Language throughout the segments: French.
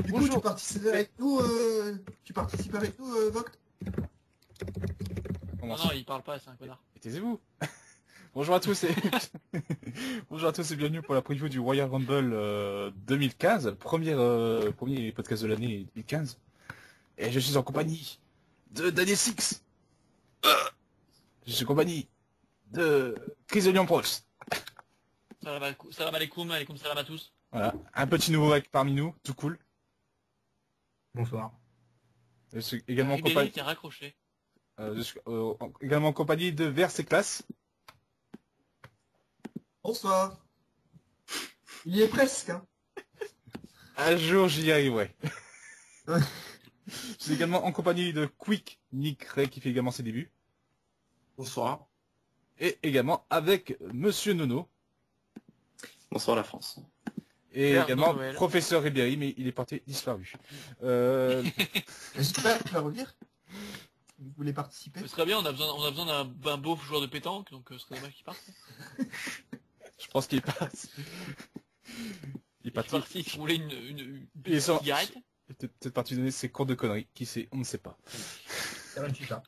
Du coup, tu participes avec nous, Vogt? Non, il parle pas, c'est un connard. Taisez-vous. Bonjour à tous et bonjour à tous et bienvenue pour la preview du Royal Rumble 2015, premier podcast de l'année 2015. Et je suis en compagnie de Daniel Six. Je suis en compagnie de Chris Elian Prost. Salam alaikum, alaikum salam à tous. Voilà, un petit nouveau mec parmi nous, tout cool. Bonsoir. Je suis également en Ribéry compagnie. qui a raccroché. Je suis également en compagnie de Vers et Classe. Bonsoir. Il y est presque, hein. Un jour j'y arriverai. Je suis également en compagnie de Quick Nick Ray qui fait également ses débuts. Bonsoir. Et également avec Monsieur Nono. Bonsoir la France. Et Père également Noël. Professeur Ribéry, mais il est parti disparu. J'espère qu'il va revenir. Vous voulez participer? Ce serait bien, on a besoin d'un beau joueur de pétanque, donc ce serait dommage qu'il parte. Je pense qu'il est parti. Il est Il est parti. parti, il voulait une Il est sur- cigarette. Il était peut-être parti donner ses cours de conneries. Qui sait? On ne sait pas. C'est un chicha.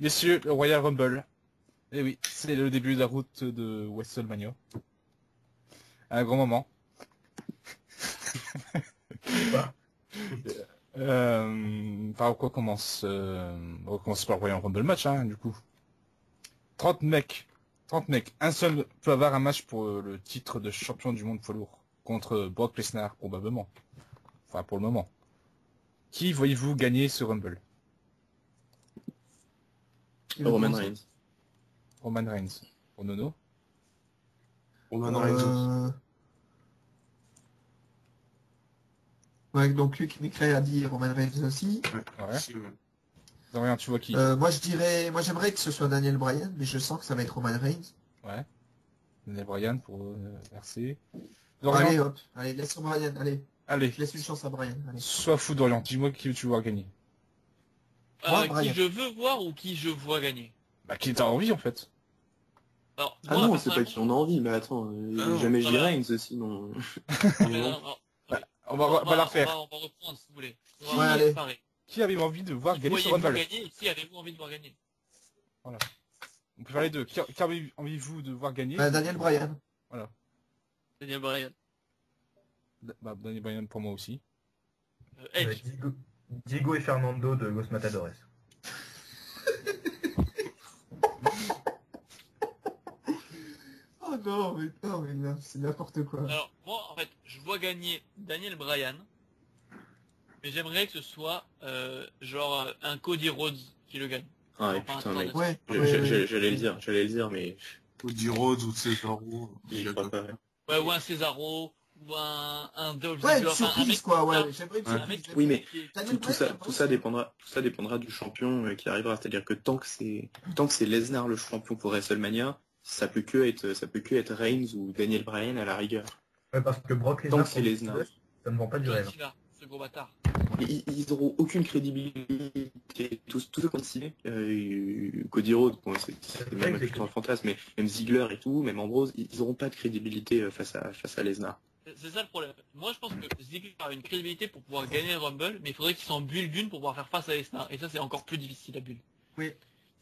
Messieurs, le Royal Rumble. Eh oui, c'est le début de la route de WrestleMania. Un grand moment. Par quoi commence on va commencer par le Royal Rumble match, hein, du coup. 30 mecs. Un seul peut avoir un match pour le titre de champion du monde poids lourd. Contre Brock Lesnar, probablement. Enfin, pour le moment. Qui voyez-vous gagner ce Rumble? Roman Reigns. Roman Reigns. Pour Nono. Roman Reigns. Ouais, donc Luc Nicret a dit Roman Reigns aussi. Ouais. Dorian, tu vois qui? Moi j'aimerais que ce soit Daniel Bryan, mais je sens que ça va être Roman Reigns. Ouais. Daniel Bryan pour RC. Allez Dorian, hop, allez, laisse Bryan, allez. allez. Je laisse une chance à Bryan, allez. Sois fou Dorian, dis-moi qui tu veux voir gagner. Brian. Qui je veux voir ou qui je vois gagner? Bah, qui t'as envie, en fait. Alors, Ah moi, non, c'est pas personnellement, qui on a envie, mais attends, jamais je ça dis va. Reigns, sinon. mais non, non, On va la refaire. on va reprendre si vous voulez. On Ouais, va allez. séparer. Qui avez envie de voir Qui gagner ce voyez-vous Rumble? gagner et qui avez-vous envie de voir gagner? On peut parler de qui avez envie-vous de voir gagner? Daniel Bryan. Daniel Bryan. Bah, Daniel Bryan pour moi aussi. Edge. Diego et Fernando de Los Matadores. Oh non, mais là, c'est n'importe quoi. Alors, moi, en fait, je vois gagner Daniel Bryan, mais j'aimerais que ce soit, genre, un Cody Rhodes qui le gagne. Ah, et Enfin, putain, un mec. Ouais, J'allais le dire, mais. Cody Rhodes ou Cesaro. J'y crois pas. Ouais, ou un Cesaro, ou un Dolph Ouais, Ziggler, une surprise, quoi, ouais. J'aimerais une Ouais. surprise. Oui, mais Daniel tout ça Bryan, tout ça dépendra du champion qui arrivera. C'est-à-dire que tant que c'est Lesnar le champion pour WrestleMania, ça peut que être Reigns ou Daniel Bryan à la rigueur. Ouais, parce que Brock Tant Lesnar, que c'est Lesnar. ça me vend pas du John rêve. Cena, ce gros bâtard. Ils auront aucune crédibilité. Tous ceux qu'on citait, Cody Rhodes, bon, c'est même plutôt un fantasme, mais même Ziggler et tout, même Ambrose, ils auront pas de crédibilité face à Lesnar. C'est ça le problème. Moi, je pense que Ziggler a une crédibilité pour pouvoir gagner le Rumble, mais il faudrait qu'il s'en bulle d'une pour pouvoir faire face à Lesnar. Et ça, c'est encore plus difficile à bulle. Oui.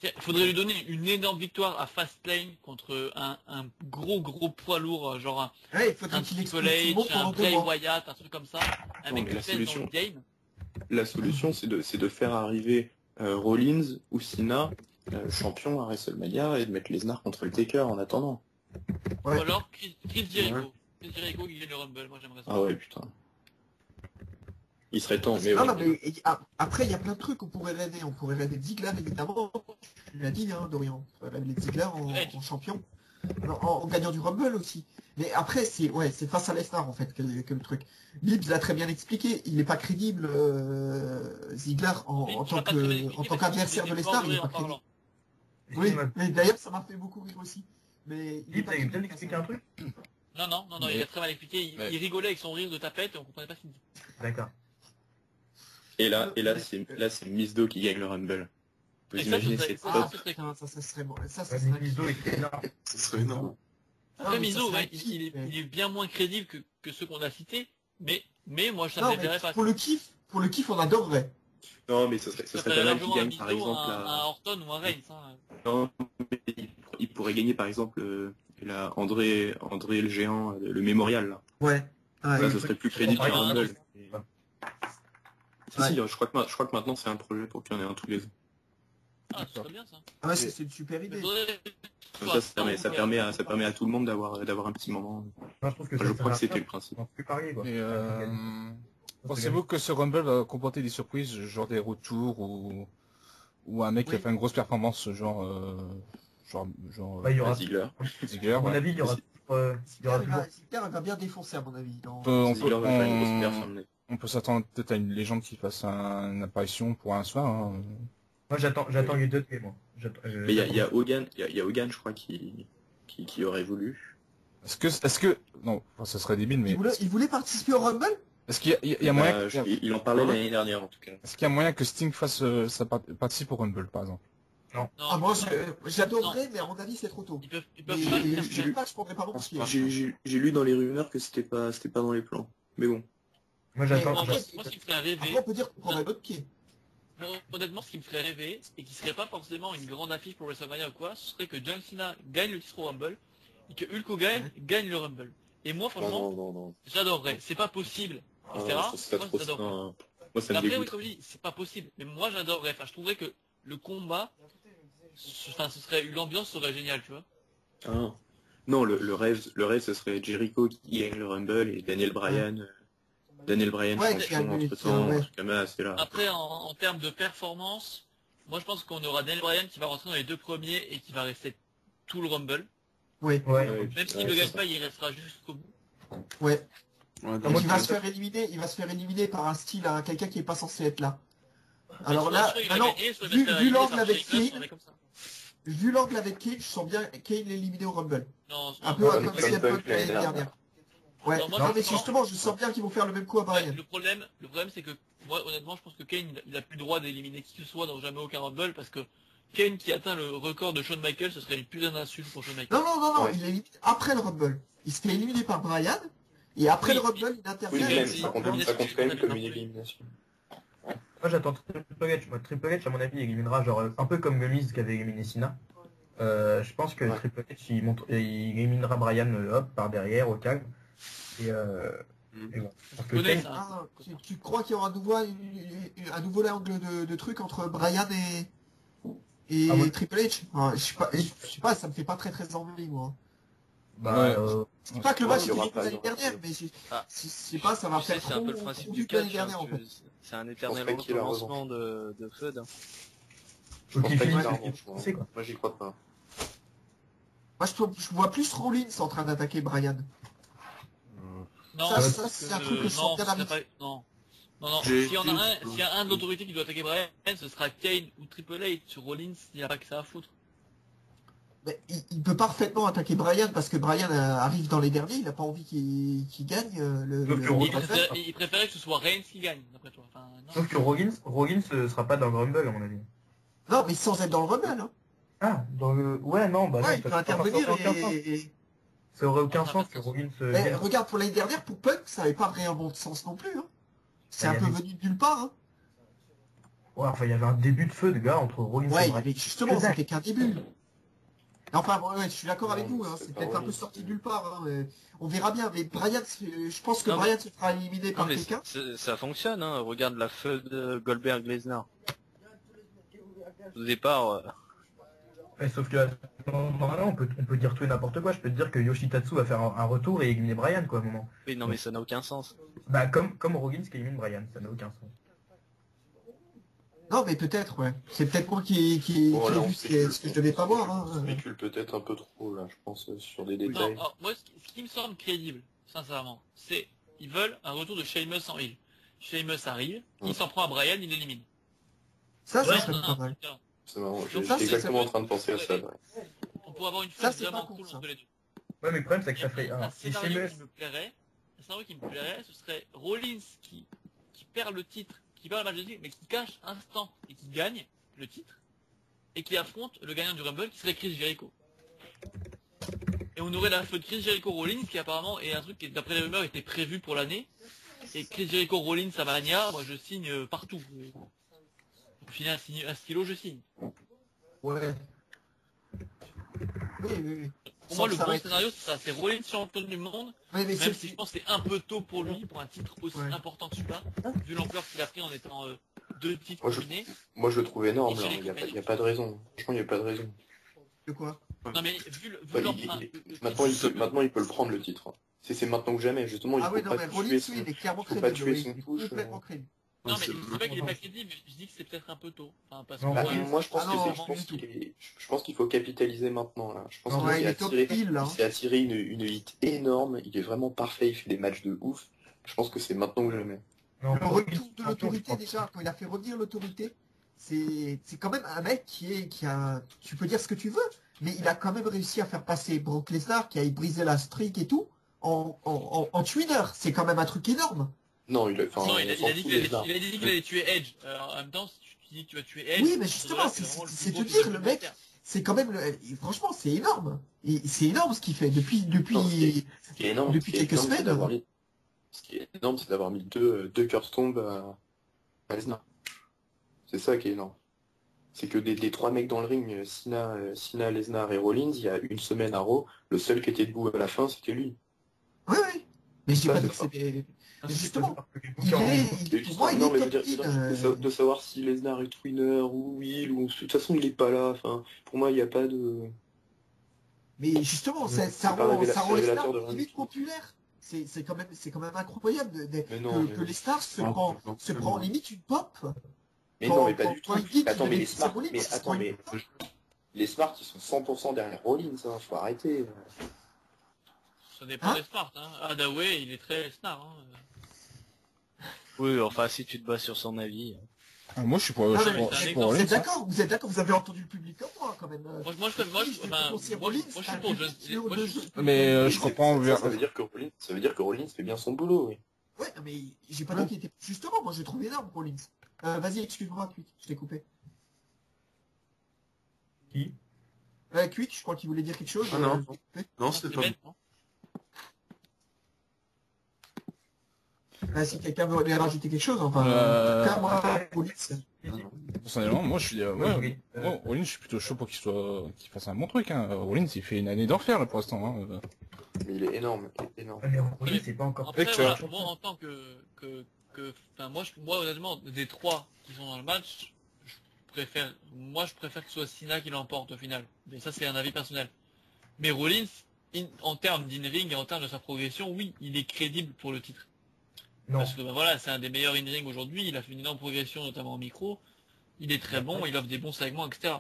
Il faudrait lui donner une énorme victoire à Fastlane contre un gros poids lourd, genre Ouais, il faudrait un qu'il Triple explique tout le monde H, un pendant 2 Bray mois. Wyatt, un truc comme ça. Un Non, mec mais qui la pèse dans le solution- game. La solution, c'est de faire arriver Rollins ou Cena champion à WrestleMania et de mettre Lesnar contre le Taker en attendant. Ouais. Ou alors Chris Jericho. Chris Jericho qui gagne le Rumble, moi j'aimerais ça. Ah ouais, putain. Il serait temps, mais Non, ouais. non, mais après, il y a plein de trucs qu'on pourrait rêver. On pourrait rêver Ziggler, évidemment. Tu l'as dit, hein, Dorian. On pourrait rêver Ziggler en champion. En gagnant du Rumble aussi. Mais après, c'est face à Lesnar, en fait, que le truc. Gibbs l'a très bien expliqué. Il n'est pas crédible, Ziggler, en tant qu'adversaire de Lesnar, il n'est pas crédible. Oui, mais d'ailleurs, ça m'a fait beaucoup rire aussi. Mais il est Yves, pas t'as bien crédible, expliqué un truc? Non, il a très mal expliqué. Il rigolait avec son rire de tapette et on comprenait pas ce qu'il dit. D'accord. Et là, c'est Miss Do qui gagne le Rumble. Vous Et ça, imaginez, ce c'est serait- top. Putain, ça serait bon. Ça Ouais, serait... Mizo est énorme. Ce serait énorme. Après, mais ça Mizo, serait ouais, un kiff, mais- il est bien moins crédible que ceux qu'on a cités, Mais moi, ça Non, me plairait mais pas. pour le kiff, on adorerait. Non, mais ça Ça serait ferait pas mal largement qu'il un gagne, par Mizo, exemple, un Orton ou un Reigns. Hein. Non, mais il pourrait gagner, par exemple, André le géant, le mémorial, là. Ouais. Ça, ce serait plus crédible Ouais, qu'un Rumble. Si, Ouais. si, je crois que maintenant, c'est un projet pour qu'il y en ait un tous les ans. Ah, ce serait bien ça. Ah ouais, c'est une super idée. Comme ça permet à tout le monde d'avoir un petit moment. Moi, je trouve que Enfin, je crois que c'était le principe. On peut plus parier, quoi. Et Ça, pensez-vous que ce Rumble va comporter des surprises, genre des retours ou un mec qui a Oui. fait une grosse performance, genre Bah, il y aura, Ziggler. Ziggler, à mon ouais. avis, il y aura toujours. Ziggler, il va bien défoncer à mon avis. Dans... Ziggler va faire une grosse perf, à mon avis. on peut s'attendre peut-être à une légende qui fasse une apparition pour un soir. Hein. Moi, j'attends les deux de pied, moi. Mais il y a Hogan, je crois, qui aurait voulu. Est-ce que non, enfin, ça serait débile, mais Il voulait participer au Rumble? est-ce qu'il y a moyen Il en parlait l'année dernière, en tout cas. est-ce qu'il y a moyen que Sting fasse participe au Rumble, par exemple? Non, Ah, moi, j'adorerais, mais à mon avis, c'est trop tôt. ils peuvent Mais pas le faire. je prendrais pas mon pied. J'ai lu dans les rumeurs que c'était pas dans les plans. Mais bon. Moi, Mais j'attends. Moi, ce qui me ferait rêver, Après, on peut dire qu'on prendrait notre pied. honnêtement, ce qui me ferait rêver, et qui serait pas forcément une grande affiche pour WrestleMania ou quoi, ce serait que John Cena gagne le titre au Rumble, et que Hulk Hogan gagne le Rumble. Et moi, franchement, Non. j'adorerais. C'est pas possible, etc. Ça serait Moi, trop j'adorerais. non. Moi, ça me Après, oui, dégoûte. comme je dis, c'est pas possible. Mais moi, j'adorerais. Enfin, je trouverais que le combat, l'ambiance serait géniale, tu vois. Ah. Non, le rêve, ce serait Jericho qui gagne le Rumble et Daniel Bryan Ouais, qui champion gagne le entre titre, temps, ouais. c'est là. Après, en termes de performance, moi, je pense qu'on aura Daniel Bryan qui va rentrer dans les deux premiers et qui va rester tout le Rumble. Oui, Ouais. Même s'il ne gagne pas, il restera jusqu'au bout. ouais. Ouais, Donc, il va se faire éliminer par un style à quelqu'un qui est pas censé être là. Alors là, Soit il va maintenant, gagner, soit il va se faire vu éliminer l'angle par avec Sheamus, Kane, on est comme ça. vu l'angle avec Kane, je sens bien Kane éliminé au Rumble. Non, Un peu non, comme comme CM Punk Punk l'année l'année dernière. Ouais, Non, moi, non je mais pense- justement, je sens bien qu'ils vont faire le même coup à ouais, Bryan. le problème, c'est que moi, honnêtement, je pense que Kane, il a plus le droit d'éliminer qui que ce soit dans jamais aucun Rumble parce que Kane qui atteint le record de Shawn Michaels, ce serait une putain d'insulte pour Shawn Michaels. Non, Ouais. il est éliminé après le Rumble. Il se fait éliminer par Bryan, et après Oui, le Rumble, il intervient. Oui, mais même, c'est- ça compte quand même comme une élimination. Moi, j'attends Triple H. Moi, Triple H, à mon avis, il éliminera, genre, un peu comme Miz qui avait éliminé Cena. Je pense que Ouais. Triple H, il éliminera Bryan, hop, par derrière, au calme. Et voilà. Parce que connais Kane, ça. Ah, tu crois qu'il y aura un nouveau angle de truc entre Bryan et Ah, moi- Triple H? Ah, je sais pas, ça me fait pas très envie, moi. bah, Ouais. C'est pas que le Ouais, match il y était aura nul pas, l'année il y aura dernière, pas. mais Ah. je sais pas, ça va Tu sais, faire c'est un peu le trop principe nul du que l'année catch, hein, dernière, en fait. c'est un éternel pas qu'il a raison. recommencement de FUD. faut qu'il pas finisse qu'il a ce qu'il raison, pensait, quoi. Moi, j'y crois pas. Moi, je vois plus Rollins en train d'attaquer Bryan. Non, Ça, parce c'est un truc que je non, sens bien ce serait d'habitude. pas- non. Non, J'ai s'il y en a été- un, s'il y a un d'autorité qui doit attaquer Bryan, ce sera Kane ou Triple H. Sur Rollins, il n'y a pas que ça à foutre. Mais il peut parfaitement attaquer Bryan parce que Bryan arrive dans les derniers, il a pas envie qu'il gagne Donc, le Rollins- Rumble. Il préférait que ce soit Reigns qui gagne, d'après toi. Enfin, non. Sauf que Rollins sera pas dans le Rumble, à mon avis. Non, mais sans être dans le Rumble, hein. Ah, dans le... Ouais, non, bah non, Ouais, il peut ça intervenir aurait aucun sens. et... Ça aurait aucun Ah, sens ça que va. Rollins... Mais regarde, pour l'année dernière, pour Punk, ça avait pas vraiment de sens non plus, hein. C'est Bah, un il y peu avait- venu de nulle part, hein. Ouais, enfin, il y avait un début de feu, de gars, entre Rollins Ouais, et il y Bryan. avait justement, Que dalle. c'était qu'un début. Enfin, ouais, je suis d'accord avec Non, vous, hein. c'est C'est pas peut-être un peu Rollins. sorti de nulle part, hein. On verra bien, mais Bryan, je pense que Non, mais- Bryan se fera éliminer Non par mais quelqu'un. ça fonctionne, hein. Regarde la FUD de Goldberg-Lesnar. Au départ, Ouais, sauf que, normalement, on peut dire tout et n'importe quoi. Je peux te dire que Yoshitatsu va faire un retour et éliminer Bryan, quoi, à un moment. oui, non mais ça n'a aucun sens. Bah, comme Rollins qui élimine Bryan, ça n'a aucun sens. Non, mais peut-être, ouais. C'est peut-être moi qui Bon, ai alors, vu on ce que je devais pas voir, On hein. spécule peut-être un peu trop, là, je pense, sur des Non, détails. alors, moi, ce qui me semble crédible, sincèrement, c'est ils veulent un retour de Sheamus en heel. Sheamus arrive, il s'en prend à Bryan, il l'élimine. Ça Ouais, serait non, pas mal. non, C'est marrant, Donc j'étais ça, c'est- exactement ça en train de penser à ça. Ouais. on pourrait avoir une Ça, phase c'est pas vraiment con, cool ça. entre les deux. Ouais, mais le problème, c'est que ça Et ferait... un Alors, si scénario Sheamus... qui me plairait, un scénario qui me plairait, ce serait Rollins qui perd le titre, qui perd le match de titre, mais qui cache instant et qui gagne le titre, et qui affronte le gagnant du Rumble, qui serait Chris Jericho. Et on aurait la feu de Chris Jericho Rollins, qui apparemment est un truc qui, d'après les rumeurs, était prévu pour l'année. Et Chris Jericho, Rollins, Mania, moi je signe partout. Au final, un stylo, je signe. Ouais. Oui. Pour moi, le bon scénario, c'est ça, c'est Rollins champion du monde, Ouais, mais même si je pense que c'est un peu tôt pour lui, pour un titre aussi important que celui-là, vu l'ampleur qu'il a pris en étant 2 titres combinés. Moi, je le trouve énorme, là. Il n'y a pas de raison. Franchement, il n'y a pas de raison. De quoi? Non, mais maintenant, il peut le prendre, le titre. C'est maintenant que jamais, justement. Ah oui, non, mais Rollins, oui, il est clairement crédible. Son touche. Complètement crédible. Non, mais c'est pas qu'il est pas crédible, mais je dis que c'est peut-être un peu tôt. Enfin, parce que moi, je pense qu'il faut capitaliser maintenant, là. Je pense qu'il s'est attiré une hit énorme. Il est vraiment parfait. Il fait des matchs de ouf. Je pense que c'est maintenant que jamais. Le retour de l'autorité, déjà, quand il a fait revenir l'autorité, c'est quand même un mec qui a, tu peux dire ce que tu veux, mais il a quand même réussi à faire passer Brock Lesnar, qui a brisé la streak et tout, en tueur. C'est quand même un truc énorme. Non, il a dit qu'il allait tuer Edge. En même temps, si tu dis que tu vas tuer Edge... Oui, mais justement, c'est te dire, le mec, c'est quand même... franchement, c'est énorme. C'est énorme ce qu'il fait depuis quelques semaines. Ce qui est énorme, c'est d'avoir mis deux curse-tombs à Lesnar. C'est ça qui est énorme. C'est que des 3 mecs dans le ring, Cena, Lesnar et Rollins, il y a une semaine à Raw, le seul qui était debout à la fin, c'était lui. Oui. Mais je dis pas que c'est... Justement, pour moi, il est de savoir si Lesnar est winner ou Will, ou de toute façon, il est pas là. Enfin, pour moi, il n'y a pas de... Mais justement, ça rend Lesnar limite populaire. C'est quand même incroyable que les stars se prend limite une pop. Mais non, mais pas du tout. Attends, mais les Smart, ils sont 100% derrière Rollins, hein, faut arrêter. Ça dépend des Smart, hein. Hadaway, il est très Lesnar, hein. Oui, enfin, si tu te bases sur son avis. Moi, je suis pour vous êtes d'accord, vous avez entendu le public comme moi, quand même. Moi, je suis pour Mais je comprends. Ça veut dire que Rollins fait bien son boulot, oui. Ouais, mais j'ai pas dit qu'il était... Justement, moi, je trouve énorme, Rollins. Vas-y, excuse-moi, Quick, je t'ai coupé. Qui Quick, je crois qu'il voulait dire quelque chose. Non, c'était pas... Si quelqu'un veut lui rajouter quelque chose, enfin... moi, Rollins... Personnellement, moi, je suis... Rollins, je suis plutôt chaud pour qu'il fasse un bon truc. Hein. Rollins, il fait une année d'enfer, là, pour l'instant. Hein. Mais il est énorme, Mais Rollins, c'est pas encore... Après, voilà, moi, en tant enfin, moi, honnêtement, des 3 qui sont dans le match, je préfère que ce soit Cena qui l'emporte au final. Mais ça, c'est un avis personnel. Mais Rollins, en termes d'in-ring et en termes de sa progression, oui, il est crédible pour le titre. Non. Parce que voilà, c'est un des meilleurs in-ring aujourd'hui, il a fait une énorme progression, notamment en micro, il est très bon, il offre des bons segments, etc.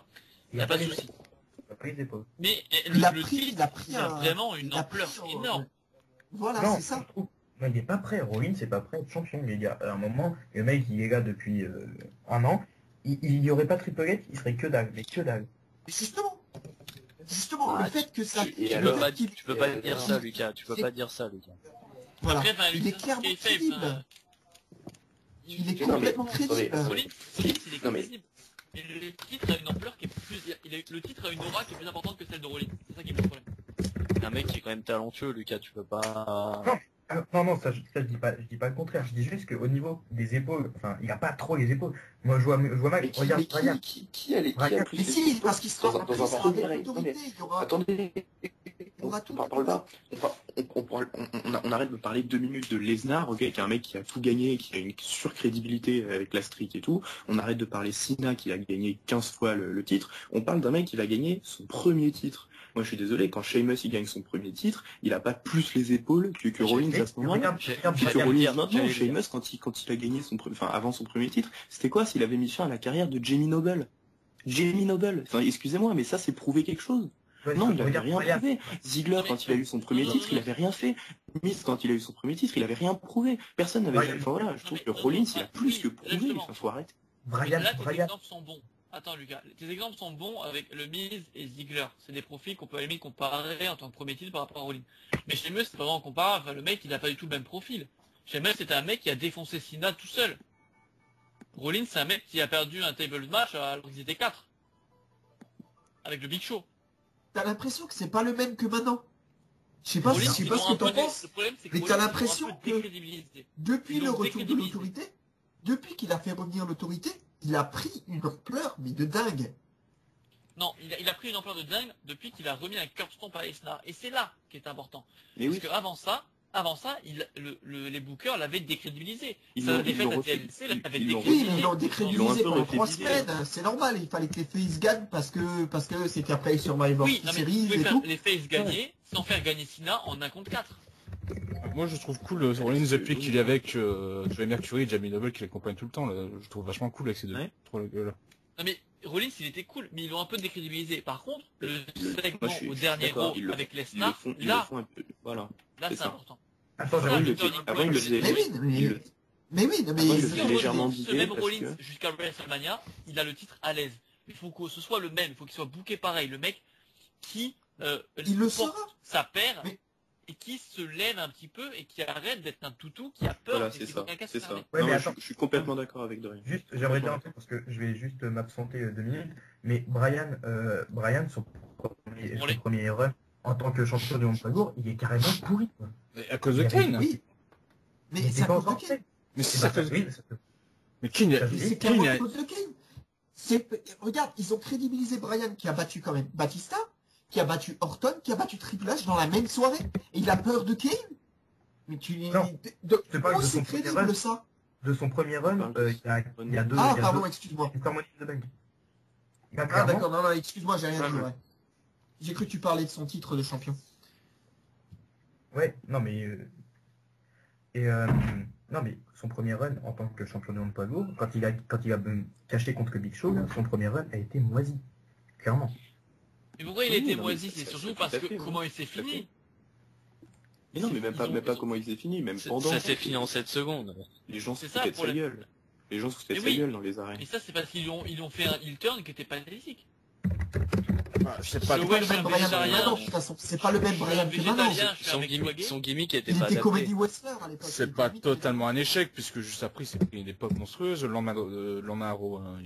Il n'y a pas de souci. Mais le titre, il a vraiment une ampleur énorme. Voilà, c'est ça. Non, il n'est pas prêt. Rollins, c'est pas prêt à être champion, les gars. À un moment, le mec, il est là depuis 1 an. Il n'y aurait pas Triple H, il serait que dalle. Mais que dalle. Justement, le fait que ça... Tu peux pas dire ça, Lucas. Tu peux pas dire ça, Lucas. Voilà. Après, il est clairement crédible. Il est complètement crédible. Rollins, il est crédible. Mais le titre a une ampleur qui est plus... Le titre a une aura qui est plus importante que celle de Rollins. C'est ça qui est le problème. Un mec qui est quand même talentueux, Lucas, tu peux pas... Non, ça je dis pas le contraire. Je dis juste qu'au niveau des épaules, enfin, il a pas trop les épaules. Moi, je vois mal. Regarde. Qui a plus mais si, parce qu'il sera Attendez, on arrête de parler 2 minutes de Lesnar, ok, qui est un mec qui a tout gagné, qui a une surcrédibilité avec la streak et tout. On arrête de parler Cena qui a gagné 15 fois le titre. On parle d'un mec qui va gagner son premier titre. Moi, je suis désolé, quand Sheamus il gagne son premier titre, il a pas plus les épaules que Rollins à ce moment-là. Que Rollins maintenant, Sheamus quand il a gagné avant son premier titre, c'était quoi s'il avait mis fin à la carrière de Jamie Noble? Enfin, excusez-moi, mais ça c'est prouver quelque chose. Non, il avait rien prouvé. Ziggler, quand il a eu son premier titre, il avait rien fait. Miz, quand il a eu son premier titre, il avait rien prouvé. Personne n'avait... Enfin voilà, je trouve que Rollins, il a plus que prouvé. Enfin, faut arrêter. Là, tes exemples sont bons. Attends, Lucas, tes exemples sont bons avec le Miz et Ziggler. C'est des profils qu'on peut à la limite comparer en tant que premier titre par rapport à Rollins. Mais Sheamus, c'est pas vraiment comparable. Enfin, le mec, il a pas du tout le même profil. Sheamus, c'était un mec qui a défoncé Cena tout seul. Rollins, c'est un mec qui a perdu un table match alors qu'ils étaient 4. Avec le Big Show. T'as l'impression que c'est pas le même que maintenant. Je sais pas Rollins, ce ils que l'ont un t'en peu penses, le problème, c'est que mais t'as Rollins, ils l'ont un l'impression peu que décrédibilisé. depuis Ils le l'ont retour de décrédibilisé. l'autorité, depuis qu'il a fait revenir l'autorité, il a pris une ampleur, mais de dingue. Non, il a pris une ampleur de dingue depuis qu'il a remis un curb stomp à Lesnar. Et c'est là qui est important. Mais Parce oui, qu'avant ça, les bookers l'avaient décrédibilisé. Ils Sa l'ont- ils défaite l'ont à refait- TLC l'avait ils l'ont Oui, mais ils décrédibilisé. l'ont Ils l'ont un décrédibilisé peu pendant 3 recrédibilisé. semaines. C'est normal, il fallait que les Face gagnent parce que c'était après Survivor Oui, non, mais vous Series pouvez et faire tout. les faces gagner sans faire gagner Cena en 1 contre 4. Moi, je trouve cool Rollins depuis qu'il est avec Joey Mercury et Jamie Noble qui l'accompagnent tout le temps. Là. Je trouve vachement cool avec ces deux. Ouais. Trois gars-là. Non mais Rollins il était cool, mais ils l'ont un peu décrédibilisé. Par contre, le Moi, segment je suis au dernier d'accord, Raw ils le avec ils le Lesnar, font, ils le là, font un peu. Voilà. là c'est c'est ça. important. Attends, Ça, Avant, il le le faisait, turning avant, il le point, faisait, Mais oui, il le- mais oui, non, mais Avant, il le ils- faisait Si légèrement ce biaisé même parce Rollins que... jusqu'à WrestleMania, il a le titre à l'aise. Il faut que ce soit le même, il faut qu'il soit booké pareil, le mec qui il le porte sera. sa paire Mais- et qui se lève un petit peu et qui arrête d'être un toutou qui a peur Voilà, et c'est qui veut ça. quelqu'un se C'est ça. fermer. Ouais, Non, mais je, attends. je suis complètement d'accord avec Dorian. Juste, j'aimerais dire un truc parce que je vais juste m'absenter 2 minutes. Mais Brian, son On l'est. premier run en tant que champion du monde poids lourd, il est carrément pourri. Quoi. Et à cause de Il avait- Kane. Oui. Mais Il c'est était à pas cause de encore Kane. fait. Mais Et c'est bah, à cause de oui, Kane. Mais Kane, Ça, Mais oui. c'est clairement à cause de Kane. Regarde, ils ont crédibilisé Brian qui a battu quand même Batista, qui a battu Orton, qui a battu Triple H dans la même soirée. Et il a peur de Kane. Mais tu... Non, je parle Où de c'est son premier crédible run. ça? De son premier run, parle de- il y a deux. Ah, il y a pardon, deux- excuse-moi. une harmonie de dingue. Il a Ah, clairement- d'accord, non, excuse-moi, j'ai rien Ouais, dit, ouais. ouais. J'ai cru que tu parlais de son titre de champion. Ouais, non mais non mais son premier run en tant que champion du monde poids lourd, quand il a caché contre Big Show, là, son premier run a été moisi, clairement. Et pourquoi il Oui, était non, mais moisi? ça- C'est ça- surtout tout parce à que fait, comment oui. il s'est Tout à fini? Mais non, mais même pas, Ils ont- même pas comment il s'est fini, même pendant. Ça s'est fini en 7 secondes. Les gens se C'est ça, foutaient de pour sa la- gueule. Les gens se foutaient de Mais sa oui. gueule dans les arènes. Et ça c'est parce qu'ils ont fait un heel turn qui était pas pathétique. c'est pas Le C'est pas ouais, le je suis même un Brian que végétarien. maintenant, de toute façon. C'est pas le même Brian que maintenant. Végétalien, je suis Son, un mec swagé. son gimmick était Il pas était adapté. comédie wrestler à l'époque. C'est pas totalement un échec, puisque juste après, il s'est pris une époque monstrueuse, le lendemain à Raw, hein,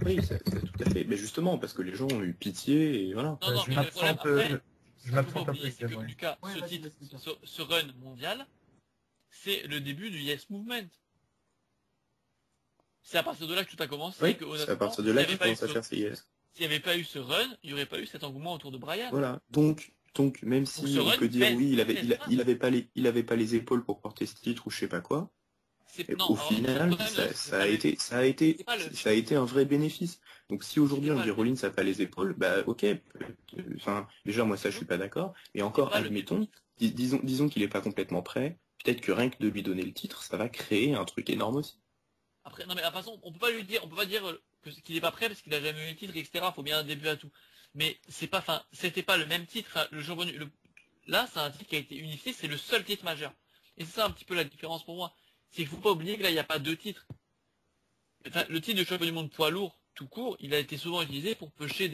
Oui, c'est tout à fait. Mais justement, parce que les gens ont eu pitié et voilà. Non, non, je mais le problème m'absente, après, je ce qu'il faut m'absente pas un oublier, peu, c'est que ouais. Lucas, Ouais, ce vas-y, titre, vas-y, Lucas. ce run mondial, c'est le début du Yes Movement. C'est à partir de là que tout a commencé. Oui, que, c'est à honnêtement, partir de là s'il y qu'il avait pas eu commence à ce- faire ses yes. S'il n'y avait pas eu ce run, il n'y aurait pas eu cet engouement autour de Brian. Voilà. Donc, même si ce on run peut dire pèse, oui, pèse il avait pas les épaules pour porter ce titre ou je sais pas quoi. C'est- Et non, au alors, final, le problème, c'est pas le- ça a été un vrai bénéfice. Donc si aujourd'hui C'est on pas dit le- Rollins n'a pas les épaules, bah ok. Enfin, déjà moi ça je suis pas d'accord. Et encore, pas le- admettons, disons qu'il est pas complètement prêt. Peut-être que rien que de lui donner le titre, ça va créer un truc énorme aussi. Après, non mais de toute façon, on peut pas dire qu'il est pas prêt parce qu'il a jamais eu le titre, etc. Faut bien un début à tout. Mais c'est pas, enfin, c'était pas le même titre. Enfin, là, c'est un titre qui a été unifié, c'est le seul titre majeur. Et c'est ça un petit peu la différence pour moi. C'est qu'il faut pas oublier que là, il n'y a pas deux titres. Enfin, le titre de champion du monde poids lourd, tout court, il a été souvent utilisé pour pêcher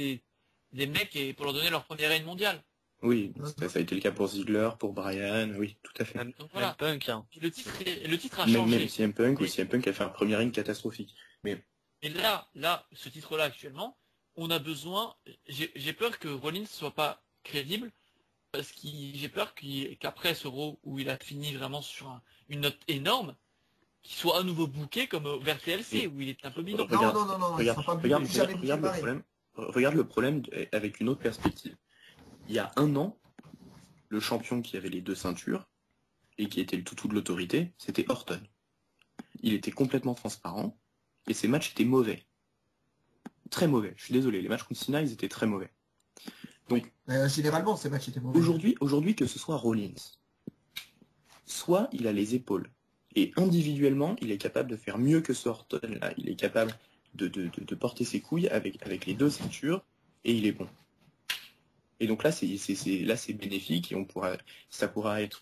des mecs et pour leur donner leur première reine mondiale. Oui, ça a été le cas pour Ziggler, pour Brian, oui, tout à fait. Même, Donc voilà. même Punk, hein. Puis le titre a Même changé. CM Punk ou Mais- CM Punk a fait un premier ring catastrophique. Mais Et là, ce titre-là actuellement, on a besoin. J'ai peur que Rollins soit pas crédible parce que j'ai peur qu'après ce Raw où il a fini vraiment sur une note énorme, qu'il soit à nouveau booké comme vers TLC où il est un peu bidon. Regarde, Non, il sera pas regarde, bouclé, jamais regarde bouclé le problème. Regarde le problème avec une autre perspective. Il y a un an, le champion qui avait les deux ceintures et qui était le toutou de l'autorité, c'était Orton. Il était complètement transparent et ses matchs étaient mauvais. Très mauvais. Je suis désolé, les matchs contre Cena, ils étaient très mauvais. Donc Généralement, ces matchs étaient mauvais. aujourd'hui que ce soit Rollins, soit il a les épaules et individuellement, il est capable de faire mieux que ce Orton là. Il est capable de porter ses couilles avec les deux ceintures et il est bon. Et donc là, c'est bénéfique et ça pourra être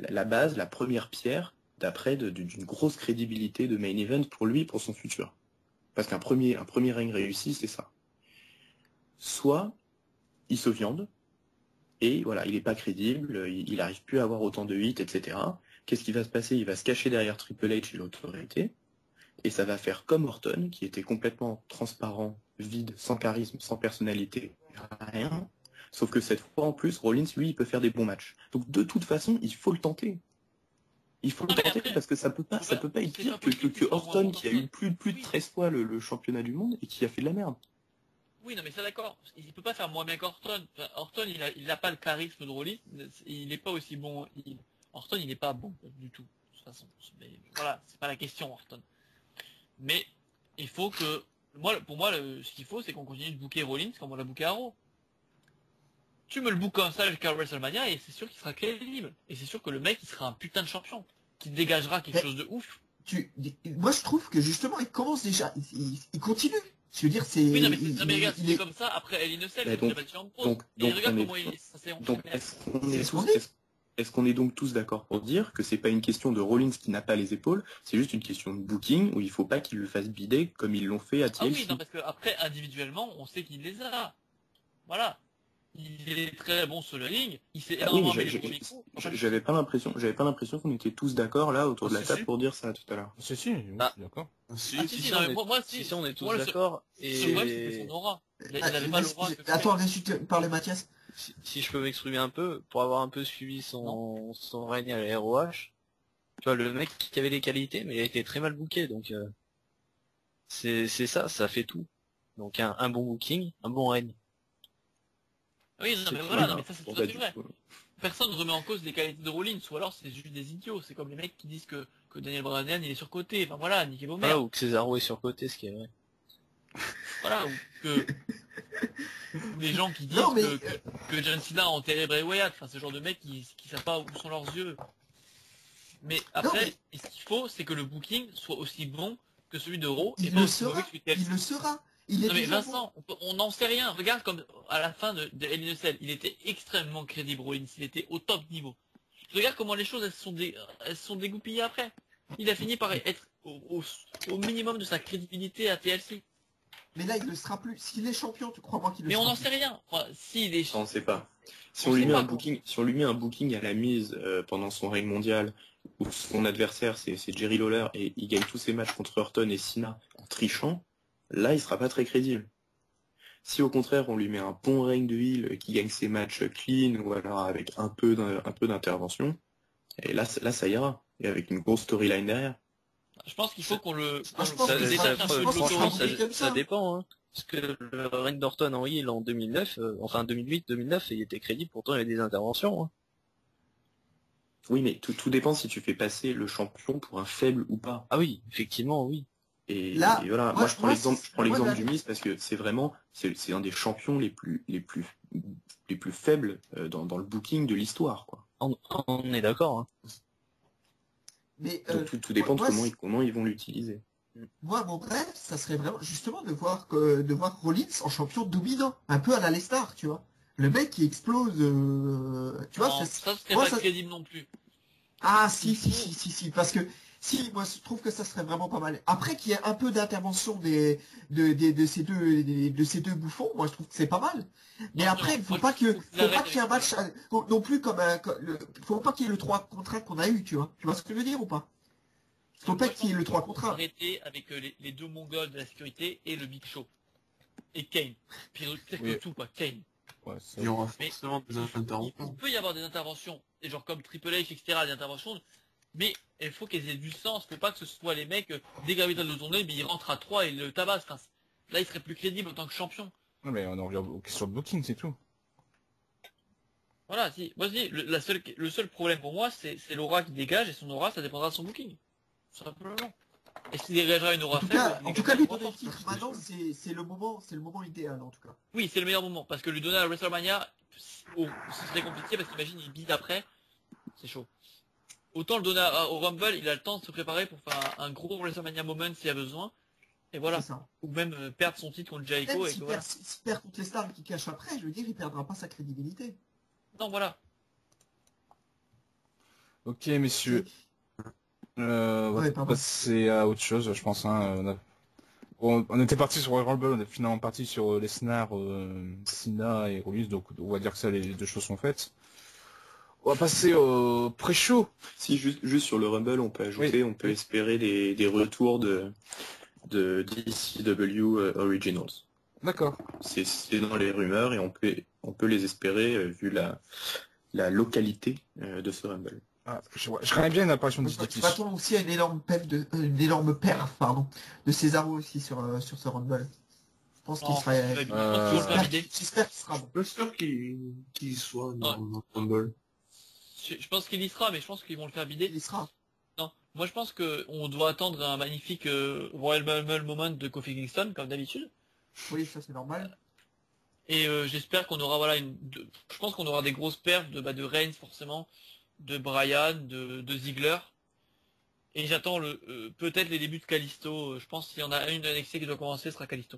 la base, la première pierre d'après d'une grosse crédibilité de main event pour lui, pour son futur. Parce qu'un premier ring réussi, c'est ça. Soit il se viande et voilà, il n'est pas crédible, il n'arrive plus à avoir autant de hits, etc. Qu'est-ce qui va se passer? Il va se cacher derrière Triple H et l'autorité et ça va faire comme Orton, qui était complètement transparent, vide, sans charisme, sans personnalité, rien. Sauf que cette fois, en plus, Rollins, lui, il peut faire des bons matchs. Donc, de toute façon, il faut le tenter. Il faut le tenter après, parce que ça peut pas être pire que Orton qui a eu plus de 13 fois le championnat du monde et qui a fait de la merde. Oui, non, mais ça d'accord. Il peut pas faire moins bien qu'Orton. Enfin, Orton, il a pas le charisme de Rollins. Il est pas aussi bon. Orton, il est pas bon du tout. De toute façon. Mais voilà, c'est pas la question, Orton. Mais il faut que, pour moi, ce qu'il faut, c'est qu'on continue de booker Rollins comme on l'a booké Raw. Tu me le bookes comme ça jusqu'à WrestleMania et c'est sûr qu'il sera crédible. Et c'est sûr que le mec, il sera un putain de champion. Qui dégagera quelque chose de ouf. Moi, je trouve que justement, il commence déjà, il continue. Je veux dire, c'est. Oui, non, mais regarde, c'est comme ça, après Hell in a Cell, il a battu en pause. Et regarde comment ça s'est enchaîné. Est-ce qu'on est donc tous d'accord pour dire que c'est pas une question de Rollins qui n'a pas les épaules, c'est juste une question de booking où il faut pas qu'il le fasse bider comme ils l'ont fait à TLC. Ah oui, non, parce que après, individuellement, on sait qu'il les a. Voilà. Il est très bon sur le ring, il s'est énormément amélioré au micro. J'avais pas l'impression qu'on était tous d'accord là autour de la table pour dire ça tout à l'heure. Si, oui, d'accord. Si, on est tous d'accord. Et le problème, c'était son aura. Il avait pas l'aura. Attends, laisse-tu parler, Mathias. Si je peux m'exprimer un peu, pour avoir un peu suivi son règne à la ROH, tu vois, le mec qui avait des qualités, mais il a été très mal booké, donc c'est ça fait tout. Donc un bon booking, un bon règne. Oui, non, mais voilà, non, mais ça c'est tout à fait vrai. Personne ne remet en cause les qualités de Rollins, ou alors c'est juste des idiots. C'est comme les mecs qui disent que Daniel Bryan il est surcoté. Enfin voilà, niquez vos mères. Voilà, ou que Cesaro est surcoté, ce qui est vrai. Voilà, ou que les gens qui disent que John Cena a enterré Bray Wyatt. Enfin, ce genre de mecs qui savent pas où sont leurs yeux. Mais après, ce qu'il faut, c'est que le booking soit aussi bon que celui de Raw. Il le sera. Non mais Vincent, on n'en sait rien. Regarde comme à la fin de Hell in a Cell, il était extrêmement crédible, Rollins. Il était au top niveau. Regarde comment les choses elles sont dégoupillées après. Il a fini par être au minimum de sa crédibilité à TLC. Mais là, il ne le sera plus. S'il est champion, tu crois moi qu'il le sera. Mais on n'en sait rien. Enfin, s'il est. On ne sait pas. Si on lui met un booking à la mise pendant son règne mondial, où son adversaire c'est Jerry Lawler et il gagne tous ses matchs contre Orton et Cena en trichant. Là, il sera pas très crédible. Si au contraire, on lui met un bon règne de heel qui gagne ses matchs clean ou alors avec un peu d'intervention, et là, ça ira. Et avec une grosse storyline derrière. Je pense qu'il faut qu'on le... Ça dépend, hein. Parce que le règne d'Orton en heel en 2009, enfin 2008-2009, il était crédible, pourtant il y avait des interventions. Hein. Oui, mais tout dépend si tu fais passer le champion pour un faible ou pas. Ah oui, effectivement, oui. Et voilà, moi je prends l'exemple du Miz parce que c'est vraiment c'est un des champions les plus faibles dans le booking de l'histoire quoi. On est d'accord. Hein. Mais donc, tout dépend de comment ils vont l'utiliser. Moi mon rêve, ça serait vraiment justement de voir Rollins en champion dominant, un peu à la Lestar, tu vois. Le mec qui explose, tu vois. Ça serait pas crédible non plus. Ah si, parce que si, moi je trouve que ça serait vraiment pas mal. Après qu'il y ait un peu d'intervention de ces deux bouffons, moi je trouve que c'est pas mal. Mais après, faut pas qu'il y ait un match non plus faut pas qu'il y ait le 3 contre 1 qu'on a eu, tu vois. Tu vois ce que je veux dire ou pas? Faut pas qu'il y ait le 3 contre 1. Arrêter avec les deux mongols de la sécurité et le Big Show. Et Kane. Puis tout quoi, Kane. Ouais, il y aura forcément des interventions. Il peut y avoir des interventions, et genre comme Triple H, etc., des interventions, mais il faut qu'elles aient du sens. Faut pas que ce soit les mecs, dès qu'il de tourner, mais ils rentrent à 3 et le tabassent. Enfin, là, il serait plus crédible en tant que champion. Non, mais on en revient aux questions de booking, c'est tout. Voilà, si. Moi, le seul problème pour moi, c'est l'aura qui dégage, et son aura, ça dépendra de son booking. Tout simplement. Et s'il dégagera une aura faible... En tout cas, lui donner le titre maintenant, c'est le moment idéal, en tout cas. Oui, c'est le meilleur moment, parce que lui donner à WrestleMania, ce serait compliqué, parce qu'imagine, il bide après, c'est chaud. Autant le donner au Rumble, il a le temps de se préparer pour faire un gros WrestleMania moment s'il y a besoin. Et voilà. Ou même perdre son titre contre Jericho. S'il perd toutes les stars qui cachent après, je veux dire, il perdra pas sa crédibilité. Non, voilà. Ok, messieurs. On va passer à autre chose, je pense. Hein. On était parti sur Royal Rumble, on est finalement parti sur Lesnar, Cena et Rollins, donc on va dire que ça, les deux choses sont faites. On va passer au pré-show. Si, juste sur le Rumble, on peut ajouter, on peut espérer des retours de DCW Originals. D'accord. C'est dans les rumeurs et on peut les espérer vu la localité de ce Rumble. Ah, je crains bien une apparition de Je Diddy. m'attends aussi à une énorme perf, pardon, de Cesaro aussi sur ce Rumble. Je pense qu'il Non, serait. je pense qu'ils vont le faire vider. J'espère qu'il sera Je bon. suis pas sûr qu'il soit dans le Rumble. Je pense qu'il y sera, mais je pense qu'ils vont le faire vider. Il sera. Non, moi je pense qu'on doit attendre un magnifique Royal Rumble moment de Kofi Kingston, comme d'habitude. Oui, ça c'est normal. Et j'espère qu'on aura je pense qu'on aura des grosses perfs de Reigns forcément, de Bryan, de Ziggler. Et j'attends peut-être les débuts de Kalisto. Je pense qu'il y en a une de NXT qui doit commencer, ce sera Kalisto.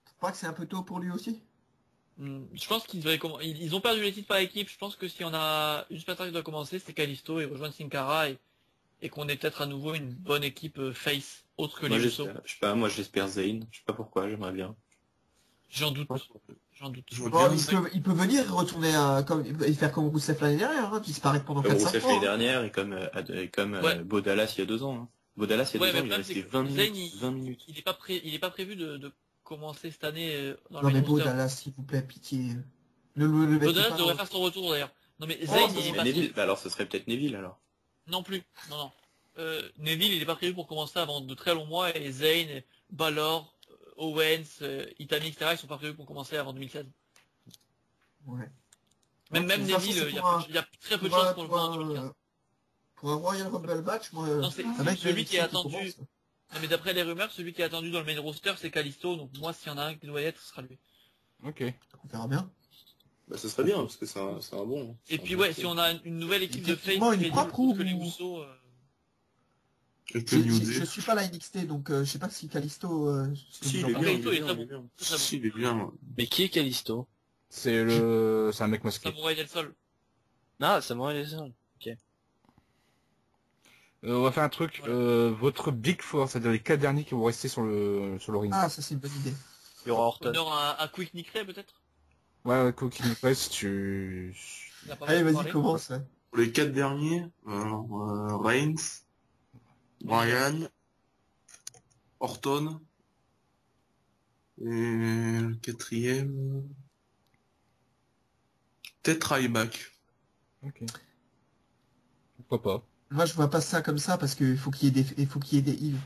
Tu crois que c'est un peu tôt pour lui aussi? Je pense ils ont perdu les titres par équipe. Je pense que s'il y en a une superstar qui doit commencer, c'est Kalisto et rejoindre Sin Cara et qu'on ait peut-être à nouveau une bonne équipe face autre que Moi, les Usos. je sais pas, moi j'espère Zayn. Je sais pas pourquoi, j'aimerais bien. J'en doute. J'en doute. Je vois Oh, bien il peut venir et retourner et faire comme Rousseff l'année dernière, hein, disparaître pendant Comme 4-5 Rousseff mois. l'année dernière et comme Ouais. Beau Dallas il y a 2 ans. Hein. Beau Dallas il y a Ouais, 2 ans, mais il est le problème, c'est resté que 20 Zayn, minutes. 20 minutes. Il est pas prévu de commencer cette année dans Non le mais main beau roster. Dallas, s'il vous plaît, pitié. Ne le mettez Bodallas pas devrait dans- faire son retour d'ailleurs. Non mais Oh, Zayn ça il est serait pas Neville, bah alors ce serait peut-être Neville alors. non plus. Non. Neville il est pas prévu pour commencer avant de très longs mois et Zayn, Balor, Owens, Itami, etc. ils sont pas prévus pour commencer avant 2016. Ouais. Même De toute façon, Neville, c'est il y, pour y a très peu de pour chances un- pour le pour voir en un- 2015. Pour un Royal Rumble match, moi, Non, c'est un mec celui qui est qui attendu. commence. Non mais d'après les rumeurs, celui qui est attendu dans le main roster c'est Kalisto, donc moi s'il y en a un qui doit y être, ce sera lui. Ok. On verra bien. Bah ce serait bien parce que c'est un bon. Et puis ouais, si on a une nouvelle équipe de face Techniquement, il est crédible propre ou- que les Usos, Et que New Day. Je suis pas la NXT, donc je sais pas si Kalisto... Si, il vous est en bien, pensez. Kalisto, il est très il est bon. bien. Très bon. Si, il est bien. Mais qui est Kalisto? C'est un mec masqué. Samurai del Sol. Ah, Samurai des Sol. On va faire un truc. Voilà. Votre Big Four, c'est-à-dire les 4 derniers qui vont rester sur le ring. Ah, ça c'est une bonne idée. Il y aura Orton. Honneur à Quick Nick Ray peut-être. Ouais, Cookie Press, tu... Il a pas Allez, mal vas-y, parlé. commence. Ouais. Pour les 4 derniers, Reigns, Bryan, Orton, et le 4e, peut-être Ryback. Ok. Pourquoi pas. Moi, je vois pas ça comme ça parce qu'il faut qu'il y ait des heals.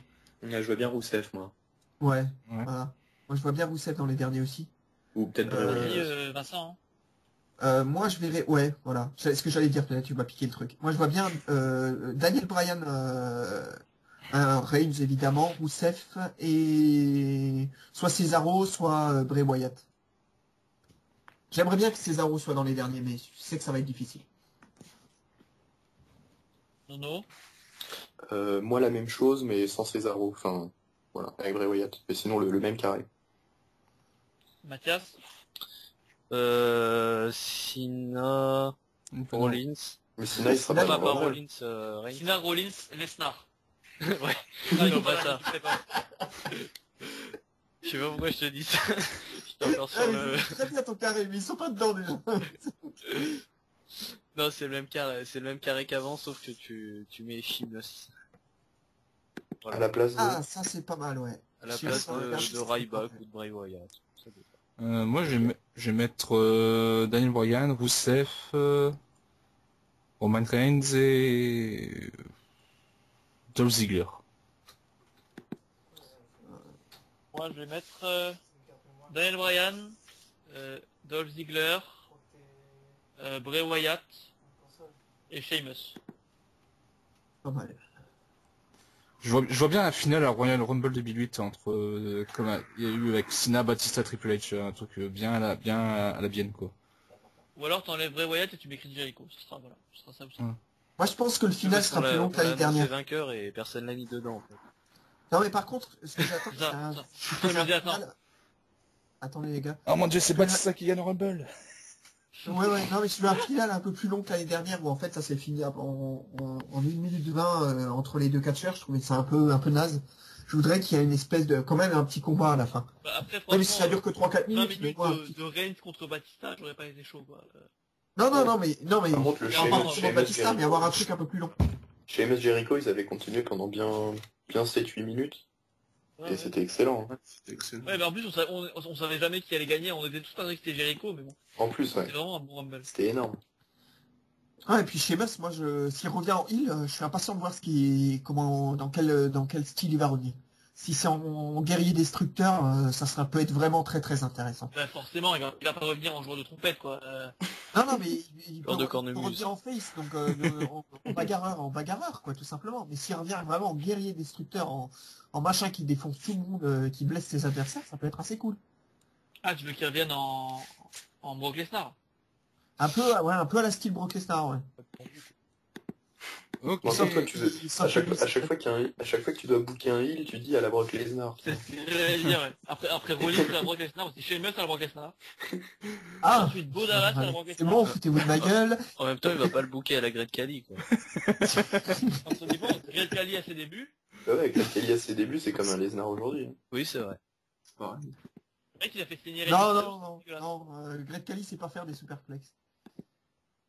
Ouais, je vois bien Rousseff moi. Ouais, Ouais. voilà. Moi, je vois bien Rousseff dans les derniers aussi. Ou peut-être Vas-y, Vincent. Moi, je verrais... Ouais, voilà. C'est ce que j'allais dire, peut-être, tu m'as piqué le truc. Moi, je vois bien Daniel Bryan, Reigns, évidemment, Rousseff, et soit Cesaro, soit Bray Wyatt. J'aimerais bien que Cesaro soit dans les derniers, mais je sais que ça va être difficile. Nono. moi la même chose mais sans Cesaro. Enfin voilà, avec Bray Wyatt. Mais sinon le même carré. Mathias. Cena, Rollins. Mais sinon il sera Là, pas Pas dans le Rumble. Rollins, Reigns. Cena, Rollins, Lesnar. Ouais. Non, Non, il pas pas ça. Je sais pas pourquoi je te dis ça. Je t'en encore Ah, sur mais le... c'est très bien ton carré, mais ils sont pas dedans déjà. Non, c'est le même carré qu'avant, sauf que tu mets Sheamus. À la place de. Ah, ça c'est pas mal, ouais. À la Sheamus place dans le carré, de c'est Ryback parfait. ou de Bray Wyatt. Ça dépend. Moi, je vais mettre Daniel Bryan, Rousseff, Roman Reigns et Dolph Ziggler. Moi, je vais mettre Daniel Bryan, Dolph Ziggler, Bray Wyatt et Sheamus. Pas mal. Je vois bien la finale à Royal Rumble 2008 entre comme il y a eu avec Cena, Batista, Triple H, un truc bien à la Bienne quoi. Ou alors t'enlèves Bray Wyatt et tu mets Chris Jericho. Ce sera ça aussi. Ouais. Moi, je pense que le final sera plus long que l'année dernière. vainqueur et personne l'a mis dedans. En fait. Non, mais par contre, ce que j'attends, c'est Ça, un... ça. c'est Je un me dis, attends. final- Attendez, les gars. Oh mon dieu, c'est Batista qui gagne le Rumble. Ouais, non, mais je veux un final un peu plus long que l'année dernière où en fait ça s'est fini en 1 minute 20 entre les deux catcheurs. Je trouvais ça un peu naze. Je voudrais qu'il y ait une espèce de, quand même un petit combat à la fin. Bah, après, Ouais, mais si ça franchement, dure que 3-4 20 minutes, mais minutes moi, de Reigns contre Batista, j'aurais pas été chaud, quoi. non, mais, Par contre, le on parle Sheamus, de Batista, mais avoir un truc un peu plus long. Chez MS Jericho, ils avaient continué pendant bien 7-8 minutes. Et c'était excellent. C'était excellent. Ouais, mais en plus, on savait jamais qui allait gagner. On était tous persuadés que c'était Jericho, mais bon. En plus, ouais. C'était vraiment un bon Rumble. C'était énorme. Ah, et puis Sheamus, moi, s'il revient en heel, je suis impatient de voir dans quel style il va revenir. Si c'est en guerrier destructeur, peut être vraiment très très intéressant. Bah, forcément, il va pas revenir en joueur de trompette, quoi. Non, mais il peut, Joueur de il peut cornemuse. revenir en face, donc en bagarreur, quoi, tout simplement. Mais s'il revient vraiment en guerrier destructeur, en machin qui défonce tout le monde, qui blesse ses adversaires, ça peut être assez cool. Ah, tu veux qu'il revienne en Brock Lesnar? Un peu à la style Brock Lesnar, ouais. Ok. Bon, ça, toi, tu veux, Il à chaque symbolise- fois que tu dois booker un heal, tu dis à la Brock Lesnar. C'est ce que j'allais dire, ouais. Après Rollins à la Brock Lesnar, c'est Sheamus à la Brock Lesnar. Ah, Ensuite, Bo Dallas à la Brock c'est Lesnar. bon, foutez-vous de ma gueule. En même temps, il va pas le booker à la Great Khali, quoi. Comme ça dépend, Great Khali à ses débuts. Ouais, avec la Kelly à ses débuts, c'est comme un Lesnar aujourd'hui. Oui, c'est vrai. C'est pareil. Le mec, il a fait signer Non, Great Khali, c'est pas faire des superplex.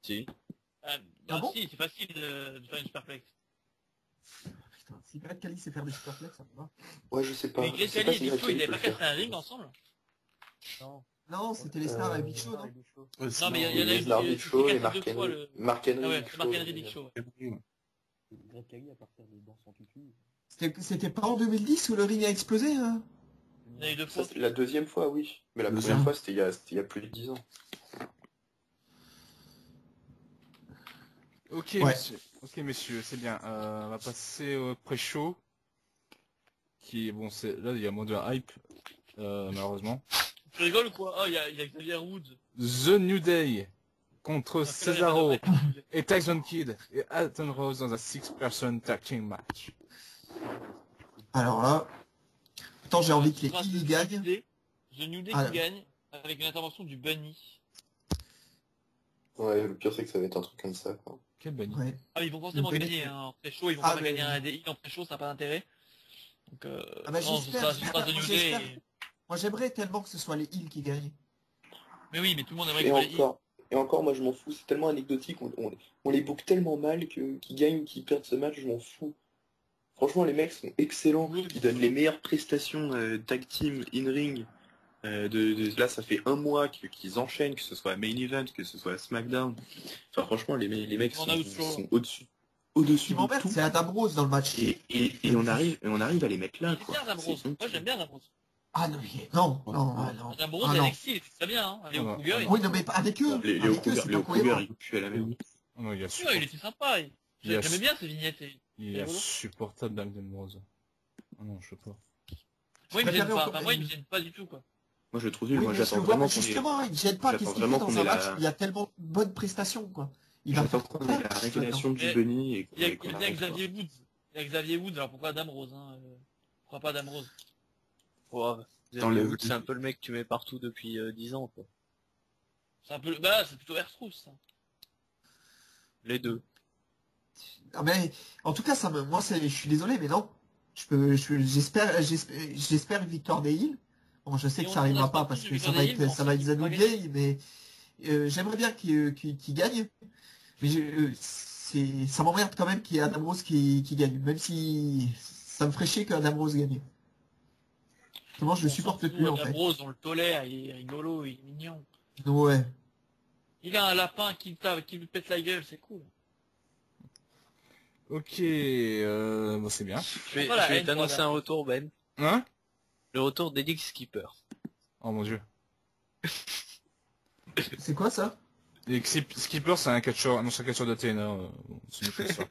Si. Ah Non, bon si, c'est facile de faire une superplex. Putain, si Great Khali sait faire des superplex, ça me va. Ouais, je sais pas. Mais Je Great sais Khali pas et si Big Great Show, ils Khali avaient peut pas le cassé faire. un ring ensemble? Non, c'était Lesnar et Big Show, non? Ouais, Non, mais il y en a eu Lesnar, Big Show et cassé Mark deux fois Henry. le... Mark Henry, Ah ouais, Big Show. Mark Henry Big Show. Ouais. Great Khali à partir des danses en tutu. C'était pas en 2010 où le ring a explosé, hein? Il y en a eu deux Ça, fois. c'est la deuxième fois, oui. Mais la Deuxième. première fois, c'était il y a plus de 10 ans. Ok, Ouais. messieurs. Ok, messieurs, c'est bien. On va passer au pré-show. Qui est bon, là il y a moins de hype, malheureusement. Tu rigoles ou quoi? Oh, il y a Xavier Woods. The New Day contre Ah, Cesaro putain, il y a pas de- et Tyson Kidd et Alton Rose dans un 6-person tag team match. Alors là, pourtant j'ai envie que les Ce sera Heels The gagnent. New Day. The New Day Ah, qui gagne avec une intervention du Bunny. Ouais, le pire, c'est que ça va être un truc comme ça, quoi. Quel banni. Ouais. Ah, ils vont forcément Le Bunny. gagner hein, en pré-show, ils vont Ah, pas mais- gagner un DI en pré-show, ça n'a pas d'intérêt. Donc, Ah bah, non, j'espère, ce sera The New j'espère. Day. Moi j'aimerais tellement que ce soit les Heels qui gagnent. Mais oui, mais tout le monde aimerait Et que les encore, et encore, moi, je m'en fous. C'est tellement anecdotique. On les book tellement mal qu'ils gagnent ou qu'ils perdent ce match, je m'en fous. Franchement, les mecs sont excellents. Ils donnent les meilleures prestations tag team, in-ring. Là, ça fait un mois qu'ils enchaînent, que ce soit à Main Event, que ce soit à SmackDown. Enfin, franchement, les mecs On a eu toujours. sont au-dessus. Ce Au-dessus qui de m'emmerde, tout. c'est Adam Rose dans le match. Et on arrive à les mettre là, Il est quoi. bien Adam Rose. Moi j'aime bien Adam Rose. Ah non, non. Adam Rose Ah, à non. NXT, il fait très bien. Hein. Léo Ah, non. Cougar, Oui, non, mais pas avec eux. Léo Avec eux, Kruger, c'est Léo pas Kruger, cohérent. il pue à la même. Oh non, il est il était sympa. Yes. J'aimais bien ces vignettes. Il est insupportable Adam Rose. Oh non, je sais pas. Moi il me gêne préférais pas. encore- Enfin, moi il me gêne pas du tout quoi. Moi, je le trouve nul. Oui, Moi, mais j'attends je vois, vraiment mais qu'on ait... justement, il ne gêne pas. j'attends Qu'est-ce qu'il vraiment fait dans qu'on un ait la- match? Il y a tellement de bonnes prestations, quoi. Il va J'attends faire qu'on ait la révélation du Mais- Bunny et Il y a qu'on bien arrive, quoi. Xavier Woods. Il y a Xavier Woods, alors pourquoi Adam Rose hein Pourquoi pas Adam Rose? Ouais. Dans le- C'est un peu le mec que tu mets partout depuis 10 ans, quoi. C'est un peu... Bah c'est plutôt R-Truth ça. Les deux. Ah, mais, en tout cas, moi, je suis désolé, mais non. J'espère une victoire des Heels. Bon, je sais Et que on ça arrivera a pas pas parce dit que victoire ça des va Heels, être, mais ça va être on Zanu va Gay, mais j'aimerais bien qu'il gagne. Mais ça m'emmerde quand même qu'il y ait Adam Rose qui gagne, même si ça me ferait chier qu'Adam Rose gagne. Comment je le supporte plus en Adam fait. Rose on le tolère, il est rigolo, il est mignon. Ouais. Il a un lapin qui lui pète la gueule, c'est cool. Ok, bon, c'est bien. Je vais, Voilà, je vais haine t'annoncer pour un retour, Ben. Hein? Le retour d'Elix Skipper. Oh mon dieu. C'est quoi ça? Et Skipper, c'est un catcheur de TNA. Bon, c'est une autre histoire.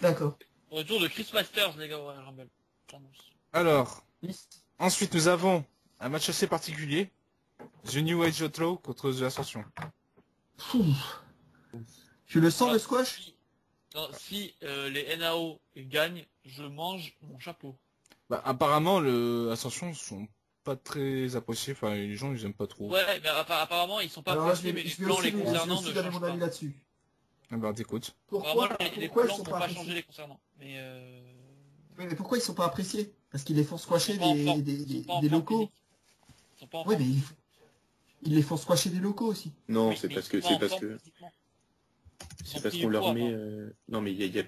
D'accord. Retour de Chris Masters les gars, ouais, Rumble. J'annonce. Alors, ensuite nous avons un match assez particulier. The New Age Outlaw contre The Ascension. Tu le sens Ah, le squash? Si les NAO gagnent, je mange mon chapeau. Bah, apparemment, le Ascension sont pas très appréciés. Enfin, les gens, ils aiment pas trop. Ouais, mais apparemment ils sont pas Alors là, appréciés, mais les plans les concernant ne donner changent mon avis pas. là-dessus. Ah bah, t'écoutes. Pourquoi, Apparemment les pourquoi ils plans sont n'ont pas pas changé appréciés? les concernant. Mais Oui, mais pourquoi ils sont pas appréciés? Parce qu'ils les font squasher ils sont pas en forme. des Ils sont pas en des forme locaux. physique. Ils sont pas en Oui, forme. mais ils les font squasher des locaux aussi. Non, Oui, c'est mais parce ils que sont pas en forme physiquement. Ils c'est sont parce pris qu'on du leur poids, met. hein. Non, mais il y a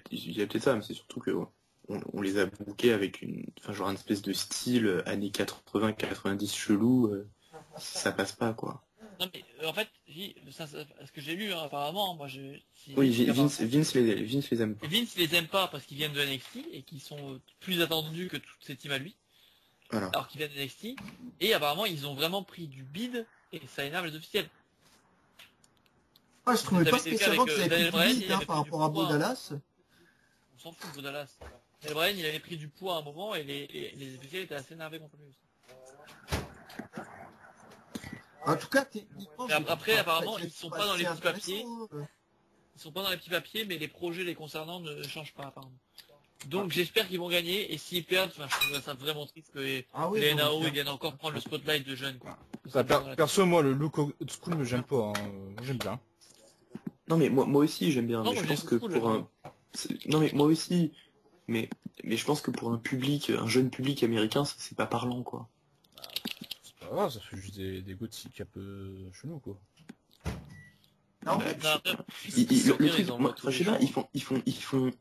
peut-être ça, mais c'est surtout que ouais, on les a bookés avec genre une espèce de style années 80-90 chelou, ça passe pas, quoi. Non mais en fait, ce que j'ai lu apparemment, moi Oui, Vince les aime pas. Vince les aime pas parce qu'ils viennent de NXT et qu'ils sont plus attendus que toutes ces teams à lui. Voilà. Alors qu'ils viennent de NXT et apparemment ils ont vraiment pris du bid et ça énerve les officiels. Moi, je trouvais pas C'était le cas spécialement avec, qu'ils avaient Daniel pris Bryan, du il bid avait par pris du rapport à Bo poids. Dallas. On s'en fout de Dallas. Daniel Bryan, il avait pris du poids à un moment et les officiels étaient assez énervés contre lui aussi. En tout cas, techniquement... Après, apparemment, ils sont pas dans les petits intéressant, papiers. hein. Ils sont pas dans les petits papiers, mais les projets les concernant ne changent pas apparemment. Donc j'espère qu'ils vont gagner, et s'ils perdent, je trouve ça vraiment triste que les NAO ils viennent encore prendre le spotlight de jeunes, quoi. Perso, moi, le look old school me gêne pas, hein. J'aime bien. Non, mais moi aussi, j'aime bien, Non, mais moi, je pense que cool, pour un... Non, mais moi aussi, mais je pense que pour un jeune public américain, ça, c'est pas parlant, quoi. C'est pas grave, ça fait juste des gothiques un peu chelous, quoi. Non, Le truc, moi, je sais pas,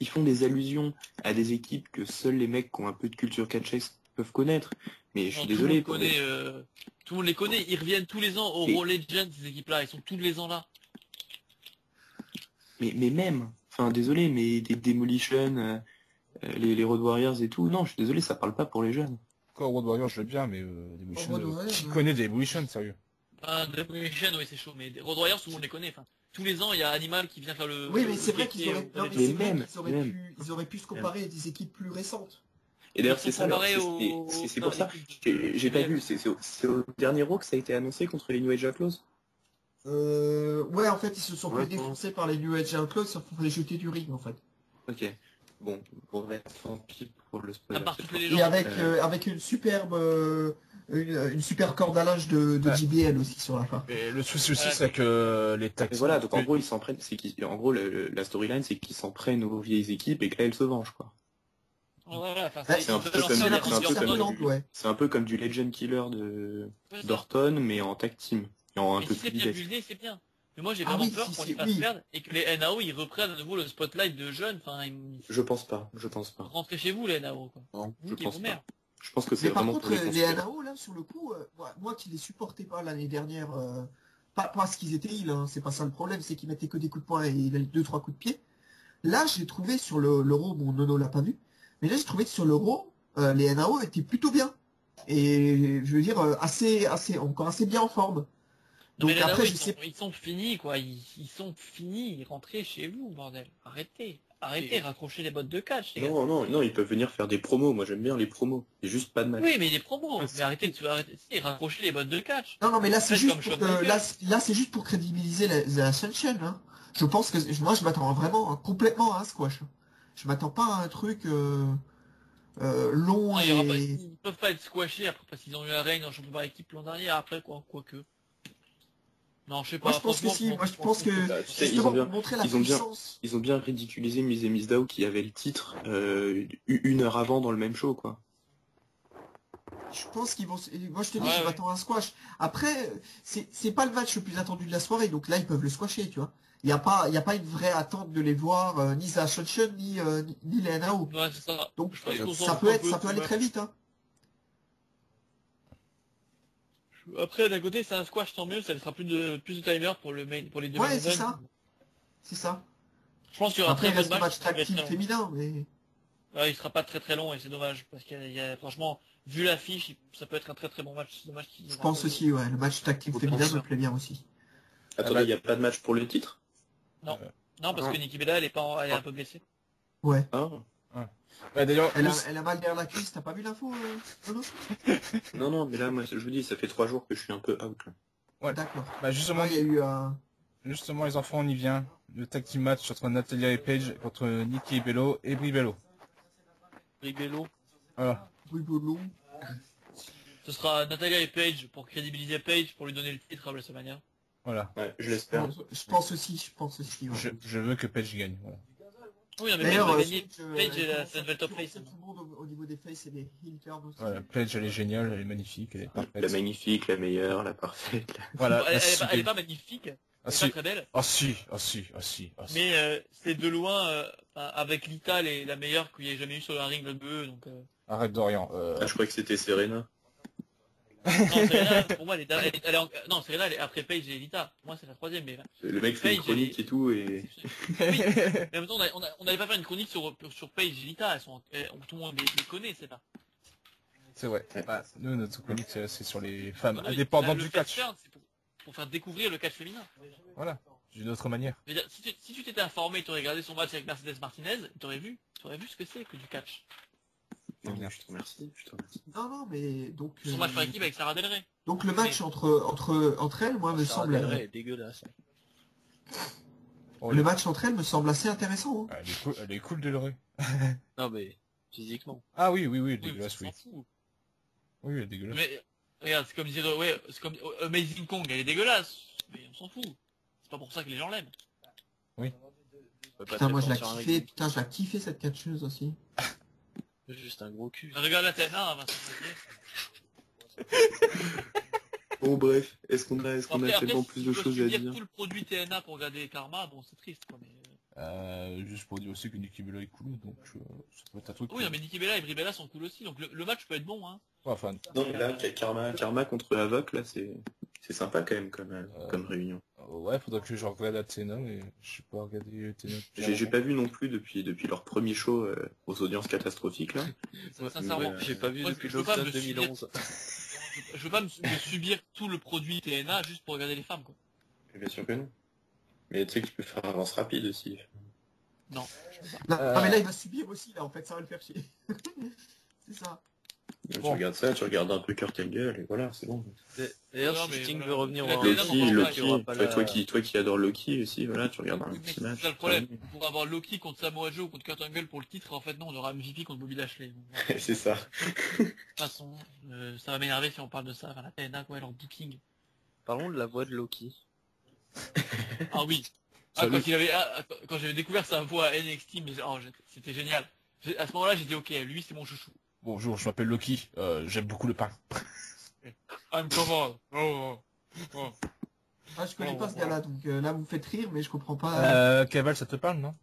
ils font des allusions à des équipes que seuls les mecs qui ont un peu de culture catchex peuvent connaître. Mais je suis désolé. Tout le monde les connaît, ils reviennent tous les ans au Raw Legends, ces équipes-là, ils sont tous les ans là. Mais même, enfin désolé, mais des Demolition, les Road Warriors et tout, non, je suis désolé, ça parle pas pour les jeunes. Encore Road Warrior, je l'aime bien, mais Demolition, Road Warrior, qui connaît Demolition, sérieux? Demolition, oui, c'est chaud, mais Road Warriors, tout le monde les connaît. Enfin, tous les ans, il y a Animal qui vient faire le... Oui, mais c'est vrai qu'ils auraient, non, mais Mais c'est vrai même, qu'ils auraient ils auraient pu se comparer à des équipes plus récentes. Et d'ailleurs, c'est ça, c'est pour ça, j'ai pas vu, c'est au dernier Raw que ça a été annoncé contre les New Age Outlaws. Ouais, en fait, ils se sont fait défoncer par les New Age Outlaws, ils se sont fait jeter du ring, en fait. Ok. Bon, tant pis pour le spoiler. Et avec une superbe, une super corde à linge de JBL aussi sur la fin. Et le souci aussi, c'est que les taxis... Voilà, donc en gros, ils s'en prennent, en gros, la storyline, c'est qu'ils s'en prennent aux vieilles équipes et que là, elles se vengent, quoi. Voilà, c'est un peu comme du Legend Killer d'Orton, mais en tag team. Et en un peu plus buildé, c'est bien. Mais moi j'ai vraiment peur qu'on les fasse perdre et que les NAO ils reprennent à nouveau le spotlight de jeunes. Enfin, je pense pas. Rentrez chez vous les NAO, quoi. Non, je pense pas. Je pense que c'est par vraiment contre, les NAO là sur le coup, moi qui les supportais pas l'année dernière, pas parce qu'ils étaient heal, hein, c'est pas ça le problème, c'est qu'ils mettaient que des coups de poing et 2-3 coups de pied. Là j'ai trouvé sur l'Euro, bon Nono l'a pas vu, mais là j'ai trouvé que sur l'Euro, les NAO étaient plutôt bien. Et je veux dire encore assez bien en forme. Donc mais après, ils sont finis, quoi. Ils sont finis. Rentrez chez vous, bordel. Arrêtez, raccrochez les bottes de catch. Non, ils peuvent venir faire des promos. Moi, j'aime bien les promos. Il n'y a juste pas de match. Oui, mais les promos. Mais arrêtez, raccrochez les bottes de catch. Non, mais là, c'est juste là, c'est juste pour crédibiliser la Ascension, hein. Je pense que, moi, je m'attends vraiment, complètement à un squash. Je m'attends pas à un truc, long ils peuvent pas être squashés après parce qu'ils ont eu un règne en championnat par équipe l'an dernier. Après, quoique. Non, je sais pas. Moi, je pense que si. Moi, je pense que justement, pour montrer la puissance. Ils ont bien ridiculisé Miz et Mizdow qui avait le titre 1 heure avant dans le même show, quoi. Je pense qu'ils vont. Moi, je te dis, je m'attends à un squash. Après, c'est pas le match le plus attendu de la soirée, donc là, ils peuvent le squasher, tu vois. Il y a pas une vraie attente de les voir, ni la Ascension, ni les NAO. Ouais, c'est ça. Donc, ça peut aller très vite, hein. Après, d'un côté, c'est un squash, tant mieux, ça sera plus de timer pour les deux. Ouais, c'est ça. C'est ça. Je pense qu'il y aura après, il reste un match tag team féminin, mais... Ouais, il sera pas très très long et c'est dommage, parce qu'il y a, franchement, vu l'affiche, ça peut être un très très bon match. C'est dommage je pense aussi, ouais, le match tag team féminin me plaît bien aussi. Attendez, il n'y a pas de match pour le titre? Non. Non, parce que Nikki Bella, elle est un peu blessée. Ouais. D'ailleurs, elle a mal derrière la cuisse, t'as pas vu l'info, Non, mais là, moi, je vous dis, ça fait 3 jours que je suis un peu out, là. Ouais. D'accord. Justement, il y a eu justement, les enfants, on y vient. Le tag team match entre Natalia et Paige contre Nikki Bello et Brie Bello. Brie Bello. Voilà. Brie Bello. Ce sera Natalia et Paige pour crédibiliser Paige, pour lui donner le titre à WrestleMania. Voilà. Ouais, je l'espère. Je pense aussi. Ouais. Je veux que Paige gagne, voilà. Oui, mais Paige va gagner. Paige, c'est le top face. Tout le monde au niveau des faces et des heel turns aussi. Voilà, Paige, elle est géniale, elle est magnifique, elle est parfaite. La magnifique, la meilleure, la parfaite. Voilà. Elle est pas magnifique. C'est pas très belle. Ah si. Mais c'est de loin, avec Lita, la meilleure qu'il y ait jamais eu sur un ring de BE, donc... Arrête Dorian. Ah, je croyais que c'était Serena. Non, Serena, pour moi, non, Serena, elle est après Paige et Lita. Pour moi, c'est la troisième, mais... Le mec fait une chronique et tout, et... Oui, mais en même temps, on n'allait pas faire une chronique sur Paige et Lita, tout le monde les connaît, c'est pas. C'est vrai. Ouais. Bah, nous, notre chronique, c'est sur les femmes Oui, indépendantes le du fait de catch. faire, c'est pour faire découvrir le catch féminin. Voilà, d'une autre manière. Je veux dire, si tu t'étais informé, tu aurais regardé son match avec Mercedes Martinez, tu aurais vu ce que c'est que du catch. Non, mais je te remercie. Non, mais donc... Son match par équipe avec Sarah Del Rey. Donc le match entre elles, moi, me semble... C'est dégueulasse. Oh, Le match entre elles me semble assez intéressant. Hein. Elle est cool de l'oreille. Non, mais physiquement. Ah oui, Oui, dégueulasse, on oui. s'en fout. Oui, elle est dégueulasse. Mais, regarde, c'est comme Amazing Kong, elle est dégueulasse. Mais on s'en fout. C'est pas pour ça que les gens l'aiment. Putain, moi je la kiffais, putain, je la kiffais cette catcheuse aussi. Juste un gros cul. Regarde la TNA, Vincent. Bon, bref, est-ce qu'on a Après, tellement plus de choses à dire? Tout le produit TNA pour regarder Karma, bon, c'est triste, quoi, mais... Juste pour dire aussi que Nikki Bella est cool, donc ça peut être un truc. Oui, non, mais Nikki Bella et Brie Bella sont cool aussi, donc le match peut être bon, hein. Ouais, enfin, Non, mais là, Karma contre Havoc, là, c'est sympa quand même comme réunion. ouais, faudrait que je regarde la TNA, mais je sais pas regarder TNA. J'ai pas vu non plus depuis leur premier show aux audiences catastrophiques, là. Sincèrement, Ouais, J'ai pas vu moi, depuis je peux pas l'automne me subir- 2011. Je veux pas me subir tout le produit TNA juste pour regarder les femmes, quoi. Bien sûr que non. Mais tu sais que tu peux faire avance rapide aussi. Non. Non, mais là il va subir aussi, là en fait, ça va le faire chier. C'est ça. Donc, Bon. Tu regardes ça, tu regardes un peu Kurt Angle, et voilà, c'est bon. D'ailleurs, Non, si mais Sting voilà. veut revenir La en TNA, Loki, on va il y aura pas la- toi qui adores Loki aussi, voilà, tu regardes un Oui, mais petit c'est match. ça le problème. On pourrait avoir Loki contre Samoa Joe ou contre Kurt Angle pour le titre, et en fait non, on aura MVP contre Bobby Lashley. Donc, voilà. C'est ça. De toute façon, ça va m'énerver si on parle de ça. Enfin, la TNA, quoi, leur booking. Parlons de la voix de Loki. Ah oui. Salut. Quand j'avais découvert sa voix à NXT, mais c'était génial. À ce moment-là, j'ai dit ok, lui c'est mon chouchou. Bonjour, je m'appelle Loki, j'aime beaucoup le pain. I'm Kamal. Ah, je connais pas ce gars-là, donc là vous me faites rire, mais je comprends pas. Caval, ça te parle, non?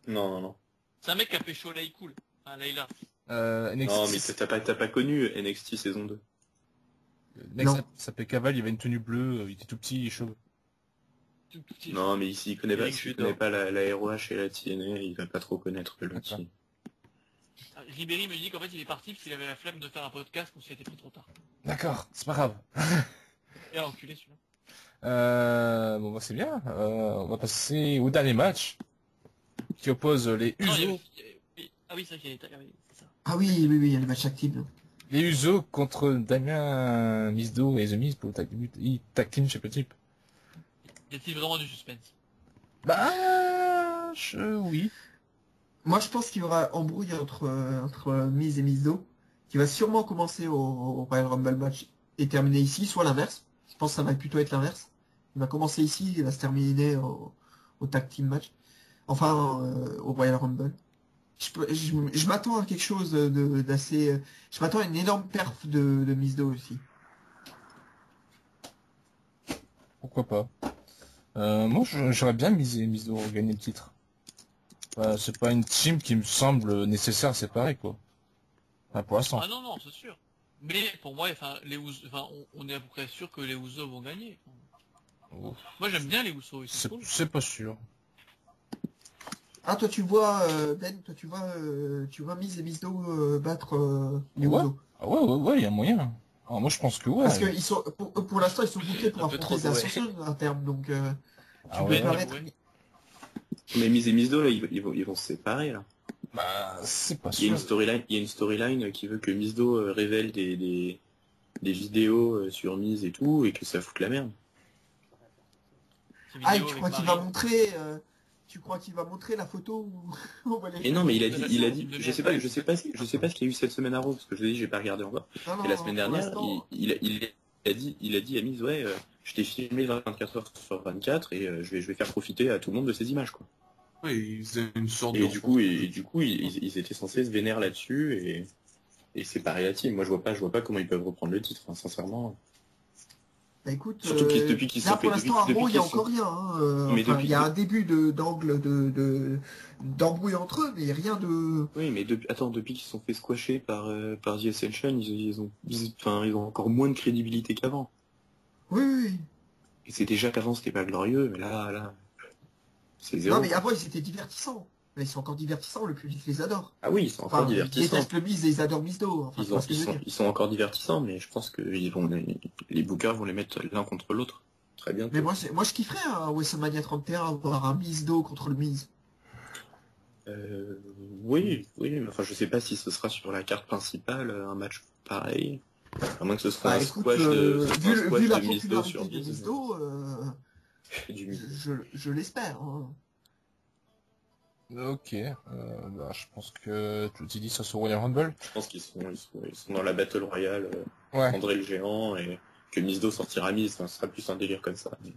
Non. C'est un mec qui a fait Show Cool. Enfin, Layla. NXT, Non, mais t'as pas connu NXT saison 2. le mec Non. s'appelait Caval, il avait une tenue bleue, il était tout petit, chauve. Tout petit. Non, mais s'il connaît pas, Eric s'il Judor. connaît pas la ROH et la TNA, il va pas trop connaître le Loki. Ribéry me dit qu'en fait il est parti parce qu'il avait la flemme de faire un podcast ou s'il était pris trop tard. D'accord, c'est pas grave. Et à l'enculé celui-là. Bon, bah, c'est bien. On va passer au dernier match qui oppose les Non, Usos. Ah oui, c'est vrai qu'il est... oui, c'est ça. Ah oui, il y a le match actif. Là. Les Usos contre Damien Mizdo et The Miz pour le tag team championship. Y a-t-il vraiment du suspense? Bah, oui. Moi je pense qu'il y aura embrouille entre Miz et Mizdo, qui va sûrement commencer au Royal Rumble match et terminer ici, soit l'inverse. Je pense que ça va plutôt être l'inverse. Il va commencer ici, il va se terminer au tag team match. Enfin, au Royal Rumble. Je m'attends à quelque chose d'assez... Je m'attends à une énorme perf de Mizdo aussi. Pourquoi pas. Moi, j'aurais bien misé Mizdo gagner le titre. C'est pas une team qui me semble nécessaire à séparer, quoi. Enfin, pour l'instant. Ah non, c'est sûr. Mais pour moi, enfin, on est à peu près sûr que les Usos vont gagner. Oh. Moi j'aime bien les Usos, ils sont cool. C'est pas sûr. Ah, toi tu vois, Ben, tu vois Miz et Mizdo battre les Ouais. Usos. Ah ouais, il y a moyen. Ah, moi, je pense que ouais. Parce que ils sont, pour l'instant, ils sont bookés pour Un peu affronter trop les doué. Ascension à terme, donc Ah tu ouais. peux permettre... Mais Miz et Mizdo, là, ils vont se séparer, là. Bah, c'est pas Il y a sûr. une storyline qui veut que Mizdo révèle des vidéos sur Miz et tout, et que ça foute la merde. Ces Ah, et vidéos tu avec crois qu'il Marie. va montrer... Tu crois qu'il va montrer la photo où on va les... Et non, mais il a De dit, la je sais pas ce qu'il y a eu cette semaine à Raw, parce que je l'ai dit, j'ai pas regardé encore. Non, Et la semaine pour dernière, l'instant- il a dit à Miz, ouais, je t'ai filmé 24 heures sur 24 et je vais faire profiter à tout le monde de ces images, quoi. Oui, ils faisaient une sorte Et de... du coup, ils étaient censés se vénérer là-dessus et séparer la team. Moi, je vois pas comment ils peuvent reprendre le titre, hein, sincèrement. Bah écoute, Surtout depuis qu'ils là sont pour fait... l'instant à depuis Raw, il y a qu'ils sont- encore rien. Mais Enfin, depuis... il y a un début d'angle d'embrouille entre eux, mais rien de. Oui, mais depuis qu'ils se sont fait squasher par The Ascension, ils ont encore moins de crédibilité qu'avant. Oui, oui, oui. Et c'est déjà qu'avant c'était pas glorieux, mais là, c'est Non, zéro. mais avant ils étaient divertissants. Là, ils sont encore divertissants, le public les adore. Ah oui, ils sont encore Enfin, ils divertissants. détestent le Miz et ils adorent Mizdo. Enfin, Ils, c'est pas ont, ce que ils, je veux sont, dire. ils sont encore divertissants, mais je pense que les bookers vont les mettre l'un contre l'autre très bientôt. Mais moi je kifferais à WrestleMania 31 avoir un Mizdo contre le Miz. Oui, mais enfin je sais pas si ce sera sur la carte principale un match pareil. À moins que ce soit Bah un écoute, squash de, vu la Mizdo popularité sur de 10. Mizdo, Du Miz. je l'espère. Hein. Ok, bah, je pense que tu dis ça sur Royal Rumble. Je pense qu'ils sont dans la Battle Royale, Ouais, André le géant, et que Mizdo sortira Miz, enfin, ce sera plus un délire comme ça. Mais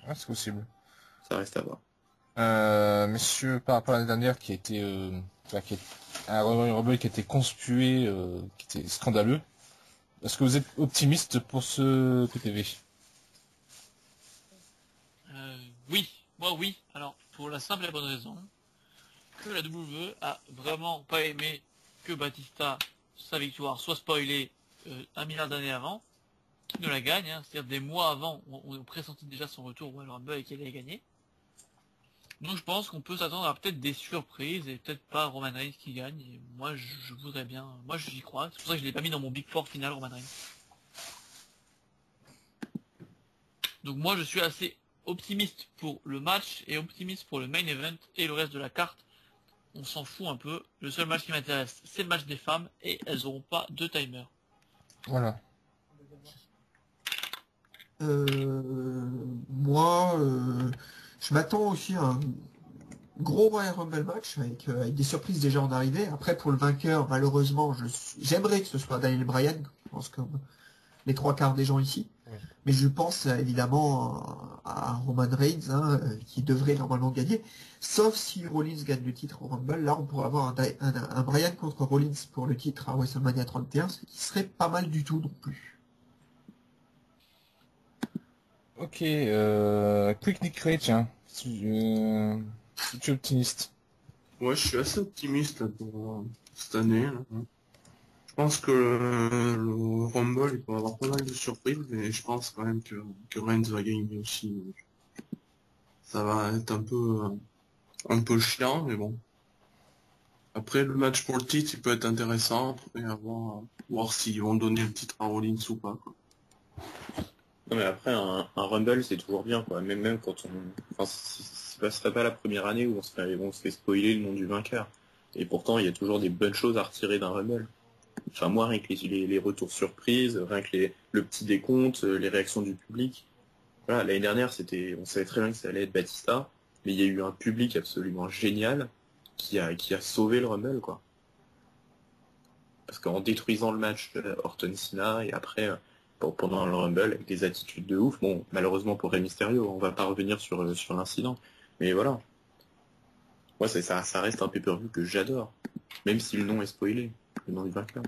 ouais, c'est possible. ça reste à voir. Messieurs, par rapport à l'année dernière qui a été un Royal Rumble qui a été conspué, qui était scandaleux, est-ce que vous êtes optimiste pour ce PTV? Oui, moi oui. Alors, pour la simple et bonne raison que la WWE a vraiment pas aimé que Batista, sa victoire, soit spoilée 1 milliard d'années avant, qu'il ne la gagne, hein. C'est-à-dire des mois avant, on pressentit déjà son retour au Royal Rumble et qu'il allait gagner. Donc je pense qu'on peut s'attendre à peut-être des surprises et peut-être pas Roman Reigns qui gagne. Et moi je voudrais bien, moi j'y crois. C'est pour ça que je l'ai pas mis dans mon Big Four final, Roman Reigns. Donc moi je suis assez optimiste pour le match et optimiste pour le main event et le reste de la carte. On s'en fout un peu. Le seul match qui m'intéresse, c'est le match des femmes et elles auront pas de timer. Voilà. Moi, je m'attends aussi à un gros Royal Rumble match avec des surprises déjà en arrivée. Après, pour le vainqueur, malheureusement, j'aimerais que ce soit Daniel Bryan, je pense comme les 3/4 des gens ici. Oui. Mais je pense évidemment à Roman Reigns, hein, qui devrait normalement gagner. Sauf si Rollins gagne le titre au Rumble. Là, on pourrait avoir un Bryan contre Rollins pour le titre à WrestleMania 31, ce qui serait pas mal du tout non plus. Ok, Quick Nick Ray, tiens. Si tu es optimiste. Ouais, je suis assez optimiste là, pour cette année. Là. Je pense que le Rumble, il peut avoir pas mal de surprises, et je pense quand même que Reigns va gagner aussi. Donc, ça va être un peu chiant, mais bon. Après, le match pour le titre, il peut être intéressant. Après, voir s'ils vont donner le titre à Rollins ou pas, quoi. Non mais après un Rumble c'est toujours bien quoi, même quand enfin ce serait pas la première année où on se fait spoiler le nom du vainqueur. Et pourtant il y a toujours des bonnes choses à retirer d'un Rumble. Enfin moi rien que les retours surprises, rien que le petit décompte, les réactions du public. Voilà, l'année dernière on savait très bien que ça allait être Batista, mais il y a eu un public absolument génial qui a sauvé le Rumble quoi. Parce qu'en détruisant le match Orton-Cena et après pendant le Rumble avec des attitudes de ouf. Bon, malheureusement pour Rey Mysterio, on va pas revenir sur l'incident. Mais voilà. Moi, ça reste un pay-per-view que j'adore. Même si le nom est spoilé. Le nom du vainqueur.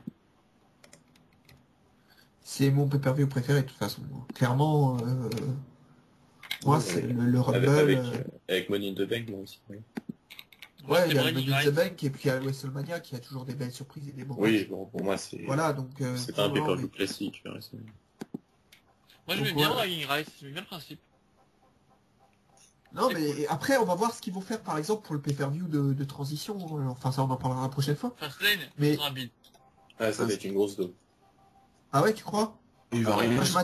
C'est mon pay-per-view préféré de toute façon. Clairement, moi, c'est le Rumble. Avec Money in the Bank, moi aussi. Oui. Ouais, il y a le Money in the Bank et puis il y a WrestleMania qui a toujours des belles surprises et des bons Oui, matchs. bon, pour moi, c'est Voilà, donc c'est un pay-per-view classique. Moi j'aimais bien Bragging Rights, j'aimais bien le principe. Non, mais après, on va voir ce qu'ils vont faire, par exemple, pour le pay-per-view de transition. Enfin, ça, on en parlera la prochaine fois. Fastlane, Mais... sera un bid. Ah, ça va être une grosse dose. Ah ouais, tu crois? Il va rien. Moi, je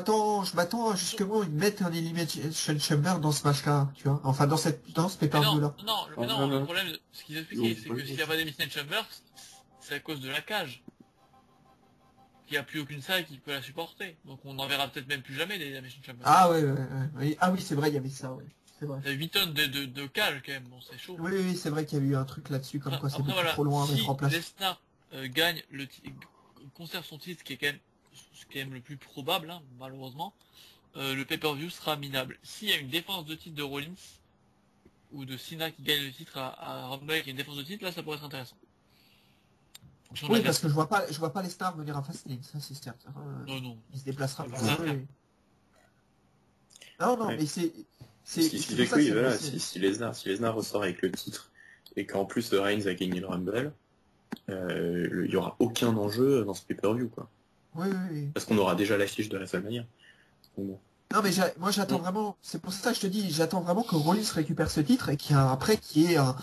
m'attends à justement ils mettent un Elimination Chamber dans ce match-là, tu vois. Enfin, dans ce pay-per-view-là. Non, le problème, ce qu'ils expliquaient, c'est que s'il n'y a pas d'Elimination Chamber, c'est à cause de la cage. Il n'y a plus aucune salle qui peut la supporter. Donc on n'en verra peut-être même plus jamais des Elimination Chamber. Ah ouais. Ah oui, c'est vrai, il y avait ça, ouais. C'est vrai. Il y a 8 tonnes de cage quand même, bon c'est chaud. Oui, c'est vrai qu'il y a eu un truc là-dessus, comme quoi c'est beaucoup voilà, trop loin à mettre en place. Si Lesnar gagne conserve son titre, qui est quand même le plus probable, hein, malheureusement, le pay-per-view sera minable. S'il y a une défense de titre de Rollins, ou de Cena qui gagne le titre à Rumble avec une défense de titre, là ça pourrait être intéressant. Oui, parce que je vois pas les stars venir à Fastlane, ça c'est certain. Non. Il se déplacera pas. Ça, Oui. Non, Ouais. mais c'est Ce qui fait que oui, voilà, si Lesnar ressort avec le titre et qu'en plus Reigns a gagné le Rumble, il y aura aucun enjeu dans ce pay-per-view, quoi. Oui. Parce qu'on aura déjà l'affiche de la WrestleMania. Bon. Non, mais moi j'attends vraiment, c'est pour ça que je te dis, j'attends vraiment que Rollins récupère ce titre et qu'il y a après qui est Moi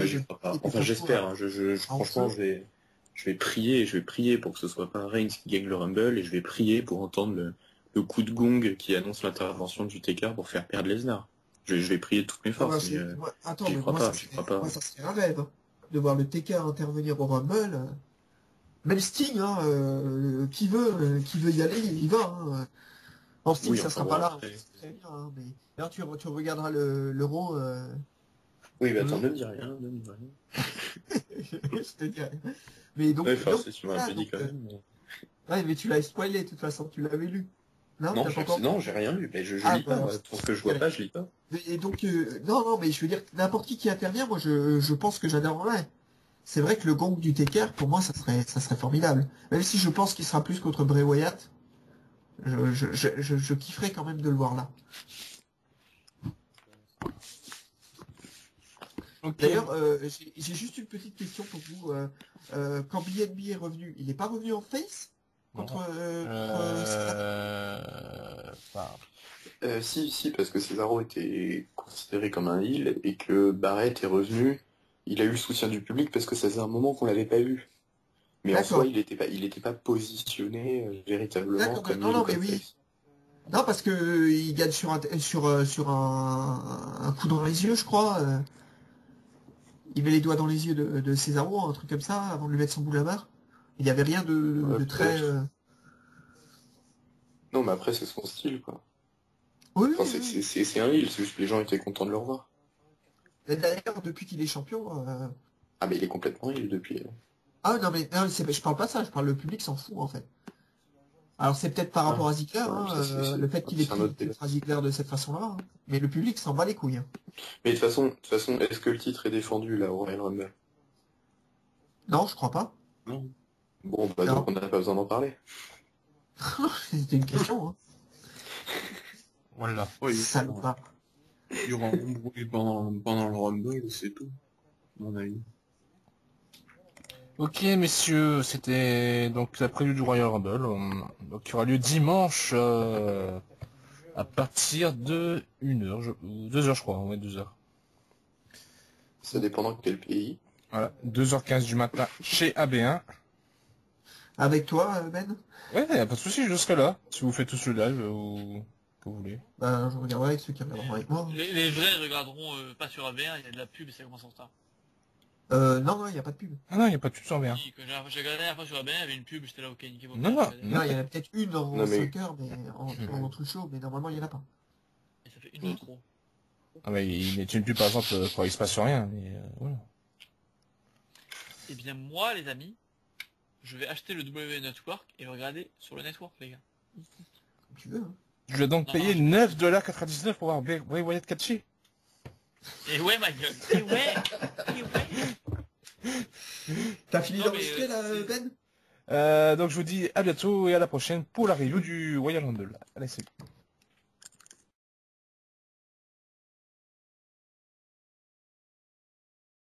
j'y crois pas. Enfin j'espère, hein. Franchement je vais prier pour que ce soit pas Reigns qui gagne le Rumble et je vais prier pour entendre le coup de gong qui annonce l'intervention du TK pour faire perdre Lesnar. Je vais prier de toutes mes forces, mais Attends, j'y mais crois moi, pas. moi ça serait un rêve hein, de voir le TK intervenir au Rumble. Même Sting, hein, qui veut y aller, il y va. Hein. En Sting, Oui, ça enfin, sera bon, pas là, après. c'est très bien. Hein, mais là, tu regarderas l'Euro. Oui, mais attends, ne me dis rien. Je te dirai. Mais donc, Ouais, enfin, donc, tu m'as un peu dit quand même. ouais, mais tu l'as spoilé de toute façon, tu l'avais lu. Non, Non, j'ai rien lu. Mais je lis pas. bah, Pour ce que je vois pas, je lis pas. Et donc, non, mais je veux dire, n'importe qui intervient, moi, je pense que j'adorerais. C'est vrai que le gong du Taker, pour moi, ça serait formidable. Même si je pense qu'il sera plus contre Bray Wyatt, je kifferais quand même de le voir là. Okay. D'ailleurs, j'ai juste une petite question pour vous. Quand BNB est revenu, il n'est pas revenu en face contre Si, parce que Cesaro était considéré comme un heel et que Barrett est revenu. Il a eu le soutien du public parce que ça faisait un moment qu'on l'avait pas vu. Mais en soi, il était pas positionné véritablement comme heel ou comme face. Non, parce que il gagne sur un coup dans les yeux, je crois. Il met les doigts dans les yeux de Cesaro, un truc comme ça, avant de lui mettre son boule à barre. Il n'y avait rien de très... Non, mais après, c'est son style, quoi. Oui, enfin, c'est un heel, c'est juste que les gens étaient contents de le revoir. D'ailleurs, depuis qu'il est champion... Ah, mais il est complètement heel depuis. Ah non, mais non, je parle pas de ça, je parle le public s'en fout, en fait. Alors, c'est peut-être par rapport à Ziggler, le fait qu'il ait pris à Ziggler de cette façon-là, hein. Mais le public s'en bat les couilles. Hein. Mais de toute façon, est-ce que le titre est défendu, là, au Royal Rumble? Non, je crois pas. Non. Bon, bah donc on n'a pas besoin d'en parler. C'était une question, hein. Voilà. Oui, Ça me va. Il y aura un bruit pendant le Rumble, c'est tout, à mon avis. Ok, messieurs, c'était donc la preview du Royal Rumble, donc qui aura lieu dimanche à partir de 1h, 2h je crois, ouais 2h. Ça dépend de quel pays. Voilà, 2h15 du matin chez AB1. Avec toi, Ben? Ouais, y a pas de souci, je serai là, si vous faites tous le live ou que vous voulez. Bah, je regarderai avec ceux qui regarderont avec moi. Les vrais regarderont pas sur AB1, il y a de la pub et ça commence en retard. Non, il n'y a pas de pub. Ah non, il n'y a pas de pub sur AB1. Quand j'ai regardé la dernière fois sur AB1, il y avait une pub, j'étais là, ok, niquez vos Non, mères, Non, il y en a peut-être une en 5 heures, mais en truc chaud, mais normalement, il n'y en a pas. Et ça fait une de trop. Ah bah, il met une pub par exemple quand il se passe rien, mais voilà. Eh bien, moi, les amis, je vais acheter le W Network et le regarder sur le network, les gars. Comme tu veux, hein. Je vais donc payer 9,99$ pour voir Bray Wyatt catcher. Et ouais, ma gueule. Et ouais. T'as fini Non, d'enregistrer, là, Ben? Donc je vous dis à bientôt et à la prochaine pour la review du Royal Rumble. Allez, salut.